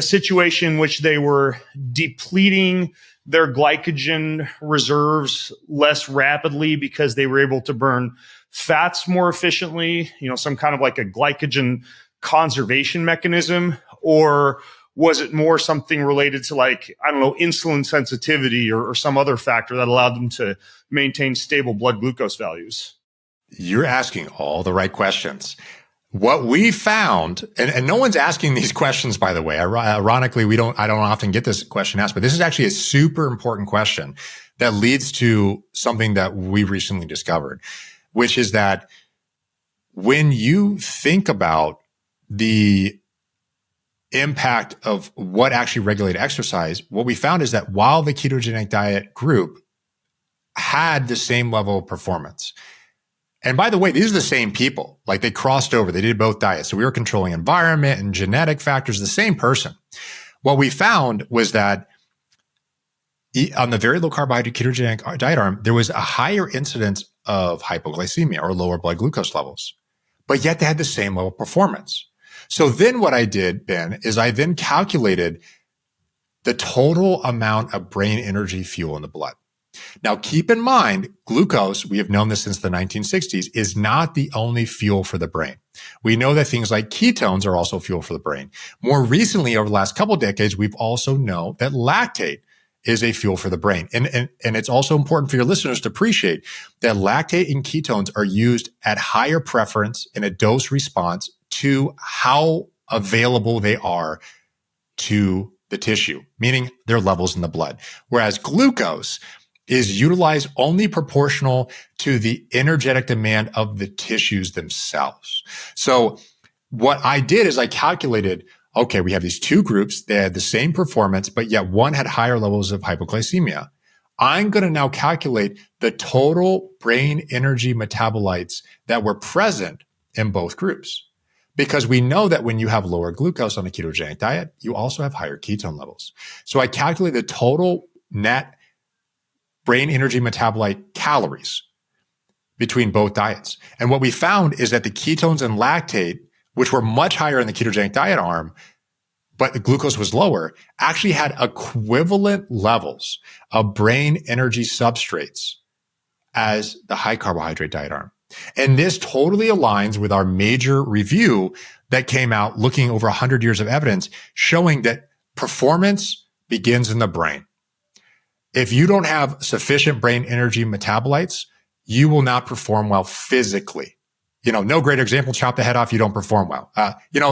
situation in which they were depleting their glycogen reserves less rapidly because they were able to burn fats more efficiently, some kind of like a glycogen conservation mechanism? Or was it more something related to insulin sensitivity or some other factor that allowed them to maintain stable blood glucose values? You're asking all the right questions. What we found, and no one's asking these questions, by the way. Ironically, I don't often get this question asked, but this is actually a super important question that leads to something that we recently discovered, which is that when you think about the impact of what actually regulated exercise, what we found is that while the ketogenic diet group had the same level of performance, and by the way, these are the same people. Like they crossed over. They did both diets. So we were controlling environment and genetic factors, the same person. What we found was that on the very low carbohydrate ketogenic diet arm, there was a higher incidence of hypoglycemia or lower blood glucose levels, but yet they had the same level of performance. So then what I did, Ben, is I then calculated the total amount of brain energy fuel in the blood. Now, keep in mind, glucose, we have known this since the 1960s, is not the only fuel for the brain. We know that things like ketones are also fuel for the brain. More recently, over the last couple of decades, we've also known that lactate is a fuel for the brain. And it's also important for your listeners to appreciate that lactate and ketones are used at higher preference in a dose response to how available they are to the tissue, meaning their levels in the blood. Whereas glucose is utilized only proportional to the energetic demand of the tissues themselves. So what I did is I calculated, okay, we have these two groups. They had the same performance, but yet one had higher levels of hypoglycemia. I'm going to now calculate the total brain energy metabolites that were present in both groups. Because we know that when you have lower glucose on a ketogenic diet, you also have higher ketone levels. So I calculated the total net brain energy metabolite calories between both diets. And what we found is that the ketones and lactate, which were much higher in the ketogenic diet arm, but the glucose was lower, actually had equivalent levels of brain energy substrates as the high carbohydrate diet arm. And this totally aligns with our major review that came out looking over 100 years of evidence showing that performance begins in the brain. If you don't have sufficient brain energy metabolites, you will not perform well physically. no greater example, chop the head off, you don't perform well.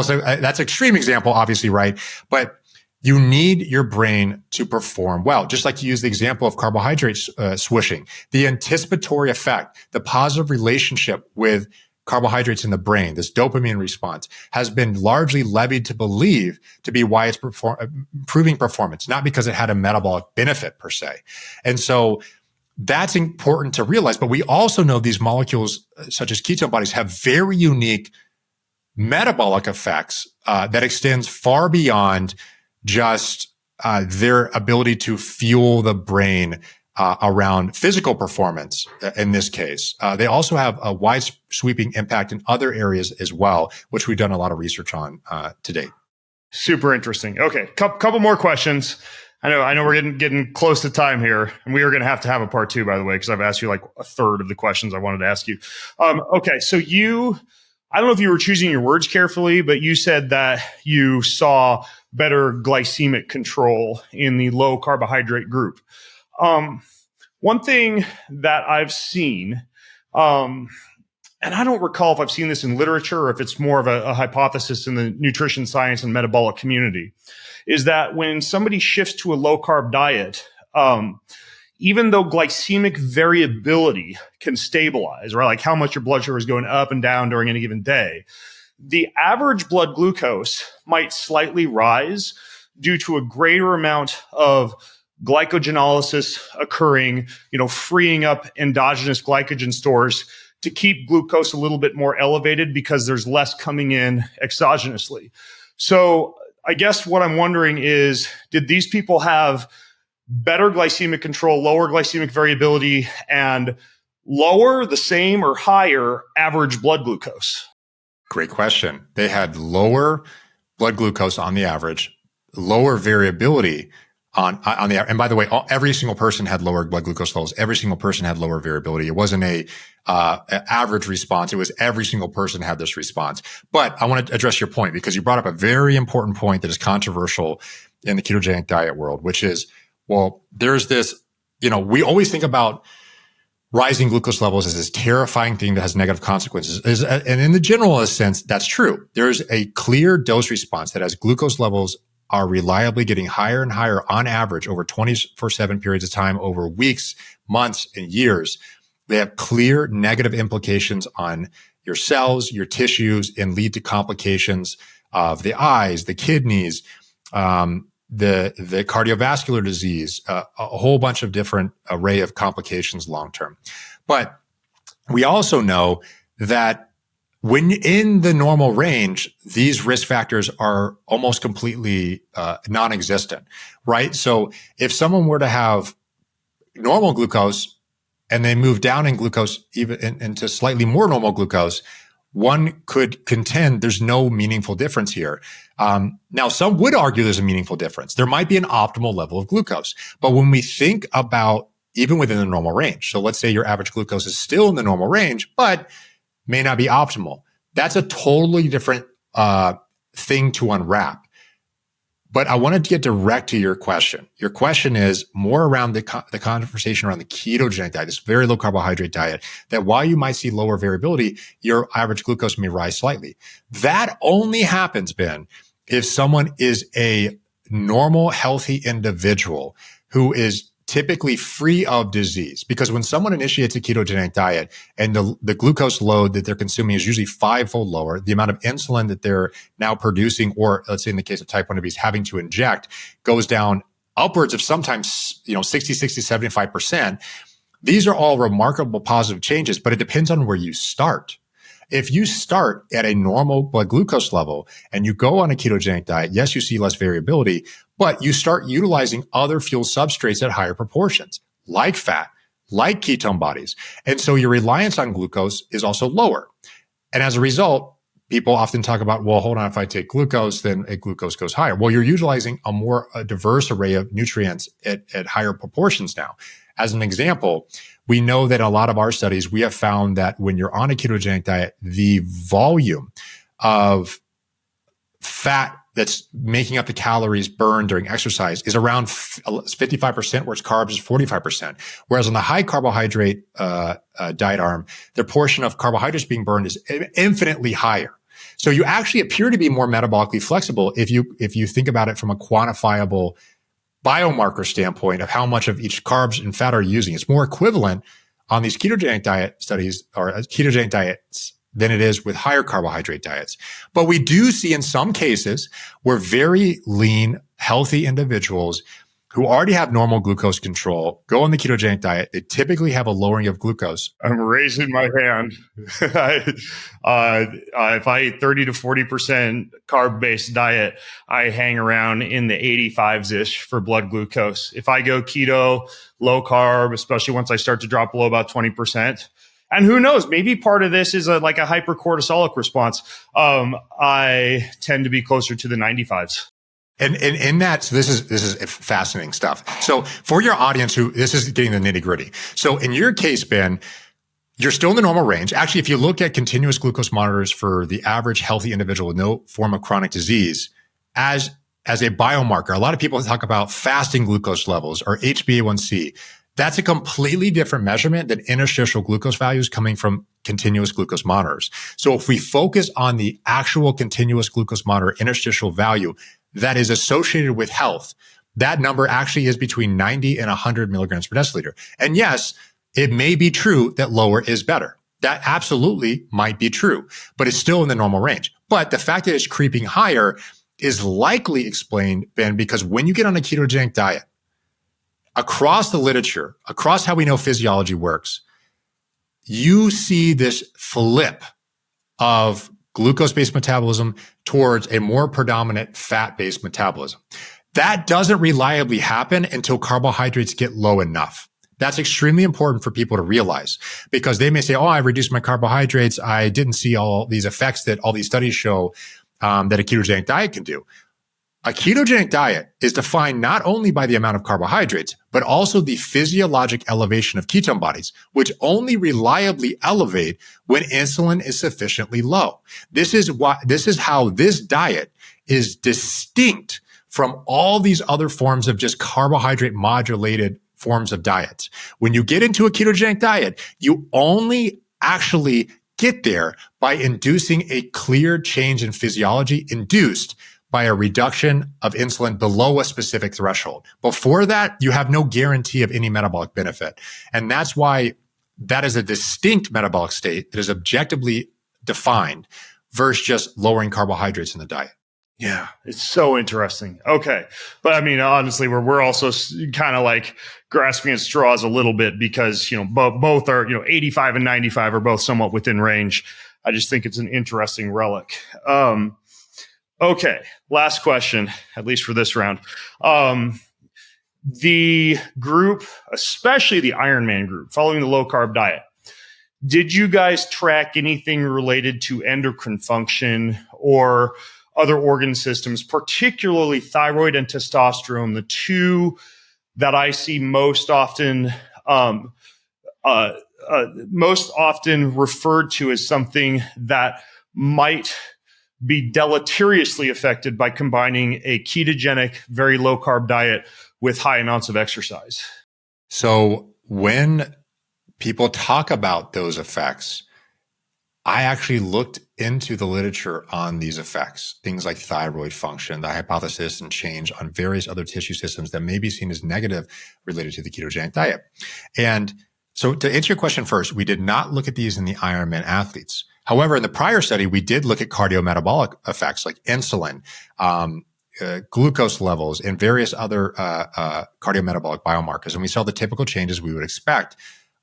So that's extreme example, obviously, right? But you need your brain to perform well. Just like you use the example of carbohydrates swishing, the anticipatory effect, the positive relationship with carbohydrates in the brain, this dopamine response, has been largely levied to believe to be why it's improving performance, not because it had a metabolic benefit per se. And so that's important to realize. But we also know these molecules, such as ketone bodies, have very unique metabolic effects that extends far beyond just their ability to fuel the brain around physical performance in this case. They also have a wide sweeping impact in other areas as well, which we've done a lot of research on to date. Super interesting. Okay, couple more questions. I know we're getting close to time here, and we are going to have a part 2, by the way, because I've asked you like a third of the questions I wanted to ask you. Okay, so I don't know if you were choosing your words carefully, but you said that you saw better glycemic control in the low carbohydrate group. One thing that I've seen, and I don't recall if I've seen this in literature or if it's more of a hypothesis in the nutrition science and metabolic community, is that when somebody shifts to a low carb diet, even though glycemic variability can stabilize, right? Like how much your blood sugar is going up and down during any given day, the average blood glucose might slightly rise due to a greater amount of glycogenolysis occurring, freeing up endogenous glycogen stores to keep glucose a little bit more elevated because there's less coming in exogenously. So I guess what I'm wondering is, did these people have better glycemic control, lower glycemic variability, and lower, the same, or higher average blood glucose? Great question. They had lower blood glucose on the average, lower variability on the, and by the way, every single person had lower blood glucose levels. Every single person had lower variability. It wasn't an average response. It was every single person had this response. But I want to address your point because you brought up a very important point that is controversial in the ketogenic diet world, which is, well, there's this, we always think about rising glucose levels as this terrifying thing that has negative consequences. And in the general sense, that's true. There's a clear dose response that as glucose levels are reliably getting higher and higher on average over 24/7 periods of time, over weeks, months, and years, they have clear negative implications on your cells, your tissues, and lead to complications of the eyes, the kidneys, the cardiovascular disease, a whole bunch of different array of complications long-term. But we also know that when in the normal range, these risk factors are almost completely non-existent, right? So if someone were to have normal glucose and they move down in glucose even into slightly more normal glucose, one could contend there's no meaningful difference here. Now, some would argue there's a meaningful difference. There might be an optimal level of glucose. But when we think about even within the normal range, so let's say your average glucose is still in the normal range, but may not be optimal. That's a totally different thing to unwrap. But I wanted to get direct to your question. Your question is more around the conversation around the ketogenic diet, this very low carbohydrate diet, that while you might see lower variability, your average glucose may rise slightly. That only happens, Ben, if someone is a normal, healthy individual who is typically free of disease. Because when someone initiates a ketogenic diet and the glucose load that they're consuming is usually 5-fold lower, the amount of insulin that they're now producing, or let's say in the case of type 1 diabetes, having to inject, goes down upwards of sometimes 60, 75%. These are all remarkable positive changes, but it depends on where you start. If you start at a normal blood glucose level and you go on a ketogenic diet, yes, you see less variability, but you start utilizing other fuel substrates at higher proportions, like fat, like ketone bodies. And so your reliance on glucose is also lower. And as a result, people often talk about, well, hold on, if I take glucose, then glucose goes higher. Well, you're utilizing a more diverse array of nutrients at higher proportions now. As an example, we know that in a lot of our studies, we have found that when you're on a ketogenic diet, the volume of fat that's making up the calories burned during exercise is around 55%, whereas carbs is 45%. Whereas on the high carbohydrate diet arm, the portion of carbohydrates being burned is infinitely higher. So you actually appear to be more metabolically flexible if you think about it from a quantifiable biomarker standpoint of how much of each carbs and fat are using. It's more equivalent on these ketogenic diet studies or ketogenic diets than it is with higher carbohydrate diets. But we do see in some cases where very lean, healthy individuals who already have normal glucose control go on the ketogenic diet. They typically have a lowering of glucose. I'm raising my hand. If I eat 30 to 40% carb-based diet, I hang around in the 85s-ish for blood glucose. If I go keto, low carb, especially once I start to drop below about 20%, and who knows, maybe part of this is like a hypercortisolic response. I tend to be closer to the 95s. And in that, so this is fascinating stuff. So for your audience this is getting the nitty gritty. So in your case, Ben, you're still in the normal range. Actually, if you look at continuous glucose monitors for the average healthy individual with no form of chronic disease, as a biomarker, a lot of people talk about fasting glucose levels or HbA1c. That's a completely different measurement than interstitial glucose values coming from continuous glucose monitors. So if we focus on the actual continuous glucose monitor interstitial value that is associated with health, that number actually is between 90 and 100 milligrams per deciliter. And yes, it may be true that lower is better. That absolutely might be true, but it's still in the normal range. But the fact that it's creeping higher is likely explained, Ben, because when you get on a ketogenic diet, across the literature, across how we know physiology works, you see this flip of glucose-based metabolism towards a more predominant fat-based metabolism. That doesn't reliably happen until carbohydrates get low enough. That's extremely important for people to realize because they may say, oh, I reduced my carbohydrates. I didn't see all these effects that all these studies show that a ketogenic diet can do. A ketogenic diet is defined not only by the amount of carbohydrates, but also the physiologic elevation of ketone bodies, which only reliably elevate when insulin is sufficiently low. This is how this diet is distinct from all these other forms of just carbohydrate modulated forms of diets. When you get into a ketogenic diet, you only actually get there by inducing a clear change in physiology induced by a reduction of insulin below a specific threshold. Before that, you have no guarantee of any metabolic benefit. And that's why that is a distinct metabolic state that is objectively defined versus just lowering carbohydrates in the diet. Yeah, it's so interesting. Okay. But I mean, honestly, we're also kind of like grasping at straws a little bit because, both are, 85 and 95 are both somewhat within range. I just think it's an interesting relic. Okay, last question, at least for this round. The group, especially the Ironman group, following the low-carb diet, did you guys track anything related to endocrine function or other organ systems, particularly thyroid and testosterone, the two that I see most often referred to as something that might be deleteriously affected by combining a ketogenic, very low carb diet with high amounts of exercise? So when people talk about those effects, I actually looked into the literature on these effects, things like thyroid function, the hypothesis and change on various other tissue systems that may be seen as negative related to the ketogenic diet. And so to answer your question first, we did not look at these in the Ironman athletes. However, in the prior study, we did look at cardiometabolic effects like insulin, glucose levels, and various other cardiometabolic biomarkers. And we saw the typical changes we would expect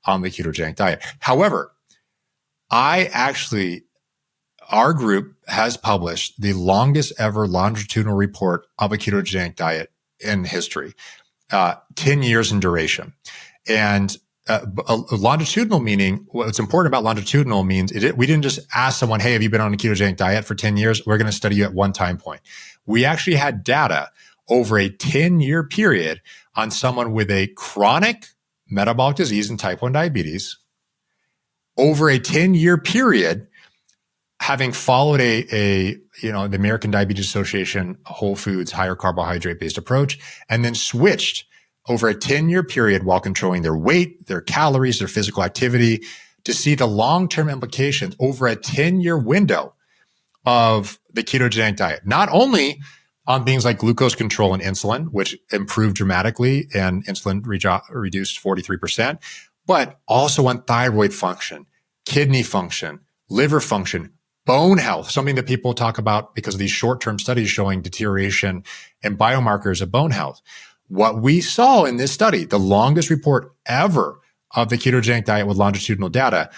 on the ketogenic diet. However, our group has published the longest ever longitudinal report of a ketogenic diet in history, 10 years in duration. And a longitudinal meaning, what's important about longitudinal means we didn't just ask someone, hey, have you been on a ketogenic diet for 10 years? We're going to study you at one time point. We actually had data over a 10-year period on someone with a chronic metabolic disease and type 1 diabetes over a 10-year period having followed the American Diabetes Association whole foods, higher carbohydrate based approach, and then switched over a 10-year period while controlling their weight, their calories, their physical activity, to see the long-term implications over a 10-year window of the ketogenic diet, not only on things like glucose control and insulin, which improved dramatically and insulin reduced 43%, but also on thyroid function, kidney function, liver function, bone health, something that people talk about because of these short-term studies showing deterioration and biomarkers of bone health. What we saw in this study, the longest report ever of the ketogenic diet with longitudinal data,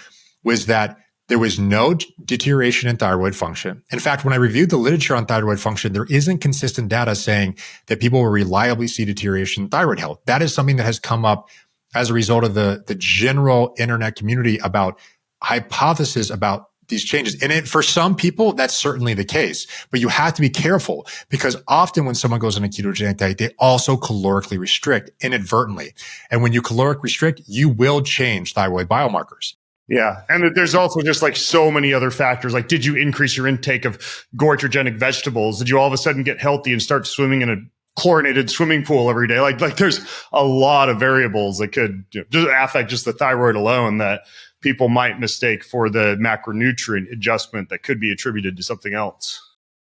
was that there was no deterioration in thyroid function. In fact, when I reviewed the literature on thyroid function, there isn't consistent data saying that people will reliably see deterioration in thyroid health. That is something that has come up as a result of the general internet community about hypothesis about these changes. And for some people, that's certainly the case. But you have to be careful because often when someone goes on a ketogenic diet, they also calorically restrict inadvertently. And when you caloric restrict, you will change thyroid biomarkers. Yeah. And there's also just like so many other factors. Like, did you increase your intake of goitrogenic vegetables? Did you all of a sudden get healthy and start swimming in a chlorinated swimming pool every day? Like there's a lot of variables that could just affect just the thyroid alone that people might mistake for the macronutrient adjustment that could be attributed to something else.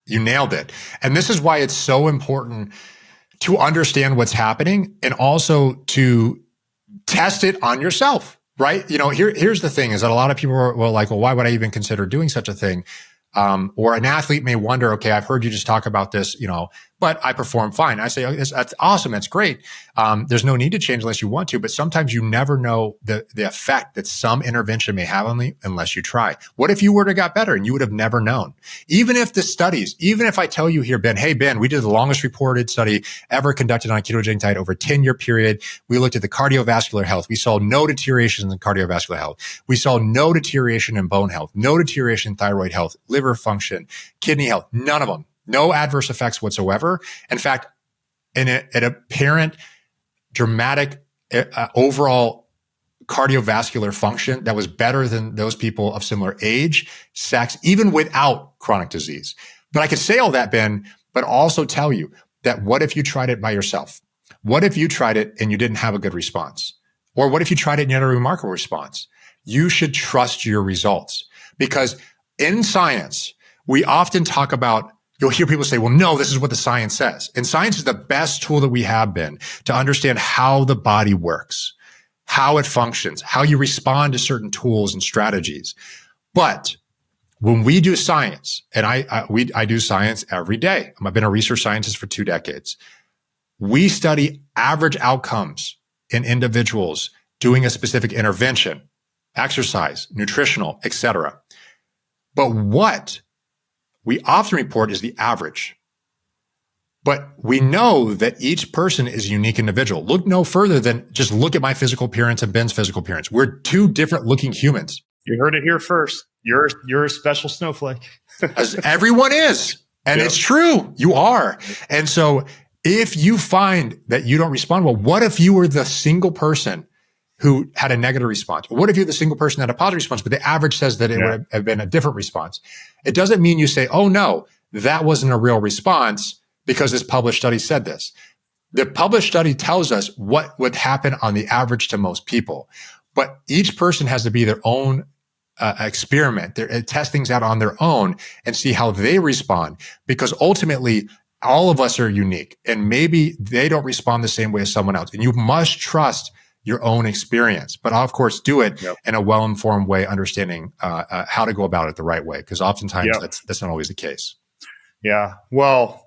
You nailed it. And this is why it's so important to understand what's happening and also to test it on yourself, right? Here's the thing is that a lot of people are like, well, why would I even consider doing such a thing? Or an athlete may wonder, okay, I've heard you just talk about this, but I perform fine. I say, oh, that's awesome. That's great. There's no need to change unless you want to, but sometimes you never know the effect that some intervention may have on you unless you try. What if you were to got better and you would have never known? Even if I tell you here, Ben, hey, Ben, we did the longest reported study ever conducted on a ketogenic diet over a 10-year period. We looked at the cardiovascular health. We saw no deterioration in cardiovascular health. We saw no deterioration in bone health, no deterioration in thyroid health, liver function, kidney health, none of them. No adverse effects whatsoever. In fact, an apparent dramatic overall cardiovascular function that was better than those people of similar age, sex, even without chronic disease. But I could say all that, Ben, but also tell you that what if you tried it by yourself? What if you tried it and you didn't have a good response? Or what if you tried it and you had a remarkable response? You should trust your results because in science, we often talk about you'll hear people say, well, no, this is what the science says. And science is the best tool that we have been to understand how the body works, how it functions, how you respond to certain tools and strategies. But when we do science, and I do science every day. I've been a research scientist for 2 decades. We study average outcomes in individuals doing a specific intervention, exercise, nutritional, etc. But what we often report is the average. But we know that each person is a unique individual. Look no further than just look at my physical appearance and Ben's physical appearance. We're 2 different looking humans. You heard it here first. You're a special snowflake. As everyone is. And It's true. You are. And so if you find that you don't respond well, what if you were the single person who had a negative response? What if you're the single person that had a positive response, but the average says that it would have been a different response? It doesn't mean you say, oh no, that wasn't a real response because this published study said this. The published study tells us what would happen on the average to most people, but each person has to be their own experiment. They test things out on their own and see how they respond because ultimately all of us are unique and maybe they don't respond the same way as someone else. And you must trust your own experience, but of course do it in a well-informed way, understanding how to go about it the right way. Because oftentimes that's not always the case. Yeah. Well,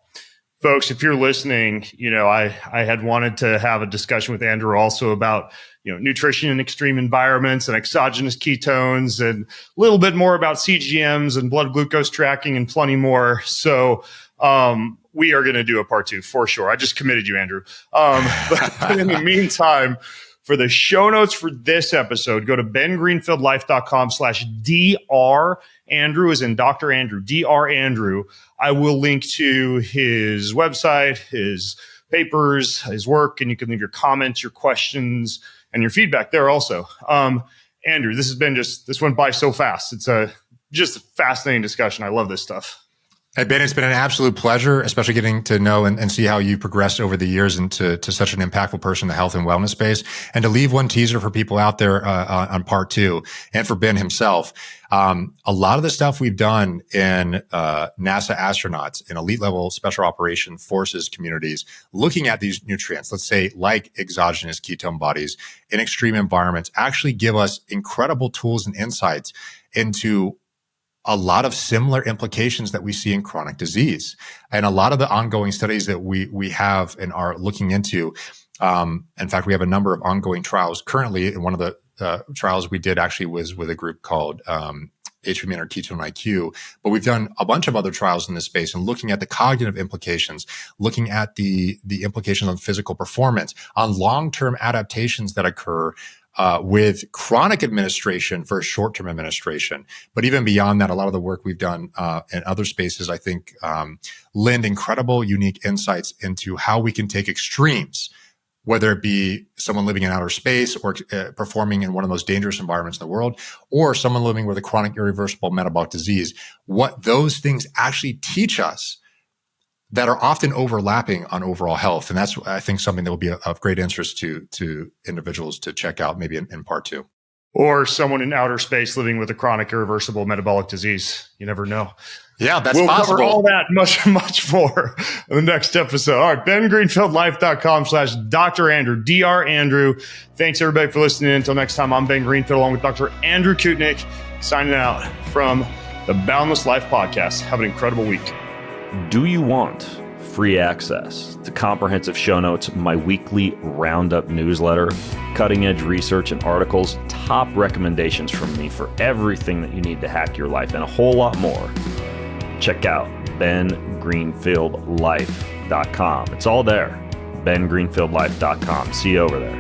folks, if you're listening, I had wanted to have a discussion with Andrew also about, nutrition in extreme environments and exogenous ketones and a little bit more about CGMs and blood glucose tracking and plenty more. So, we are going to do a part 2 for sure. I just committed you, Andrew. But in the meantime, for the show notes for this episode, go to bengreenfieldlife.com/Dr. Andrew, as in Dr. Andrew, Dr. Andrew. I will link to his website, his papers, his work, and you can leave your comments, your questions, and your feedback there also. Andrew, this went by so fast. It's just a fascinating discussion. I love this stuff. Hey, Ben, it's been an absolute pleasure, especially getting to know and see how you progressed over the years into such an impactful person in the health and wellness space. And to leave one teaser for people out there on part 2, and for Ben himself, a lot of the stuff we've done in NASA astronauts, in elite level special operation forces communities, looking at these nutrients, let's say like exogenous ketone bodies in extreme environments, actually give us incredible tools and insights into a lot of similar implications that we see in chronic disease. And a lot of the ongoing studies that we have and are looking into, in fact, we have a number of ongoing trials currently. And one of the trials we did actually was with a group called HMN or Ketone IQ, but we've done a bunch of other trials in this space and looking at the cognitive implications, looking at the implications on physical performance, on long-term adaptations that occur with chronic administration versus short-term administration. But even beyond that, a lot of the work we've done in other spaces, I think, lend incredible, unique insights into how we can take extremes, whether it be someone living in outer space or performing in one of the most dangerous environments in the world, or someone living with a chronic irreversible metabolic disease, what those things actually teach us that are often overlapping on overall health. And that's, I think, something that will be of great interest to individuals to check out maybe in part 2. Or someone in outer space living with a chronic irreversible metabolic disease. You never know. Yeah, that's we'll possible. Cover all that much more in the next episode. All right, bengreenfieldlife.com/Dr. Andrew, Dr. Andrew. Thanks, everybody, for listening. Until next time, I'm Ben Greenfield, along with Dr. Andrew Koutnik, signing out from the Boundless Life Podcast. Have an incredible week. Do you want free access to comprehensive show notes, my weekly roundup newsletter, cutting-edge research and articles, top recommendations from me for everything that you need to hack your life, and a whole lot more? Check out bengreenfieldlife.com. It's all there. bengreenfieldlife.com. See you over there.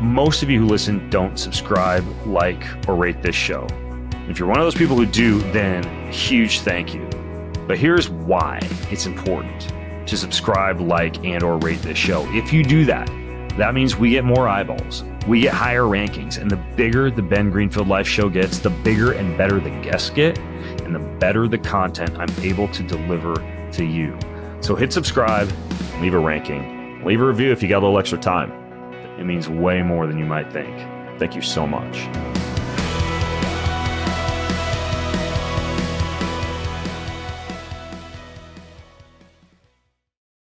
Most of you who listen don't subscribe, like, or rate this show. If you're one of those people who do, then huge thank you. But here's why it's important to subscribe, like, and or rate this show. If you do that, that means we get more eyeballs, we get higher rankings, and the bigger the Ben Greenfield Life Show gets, the bigger and better the guests get, and the better the content I'm able to deliver to you. So hit subscribe, leave a ranking, leave a review if you got a little extra time. It means way more than you might think. Thank you so much.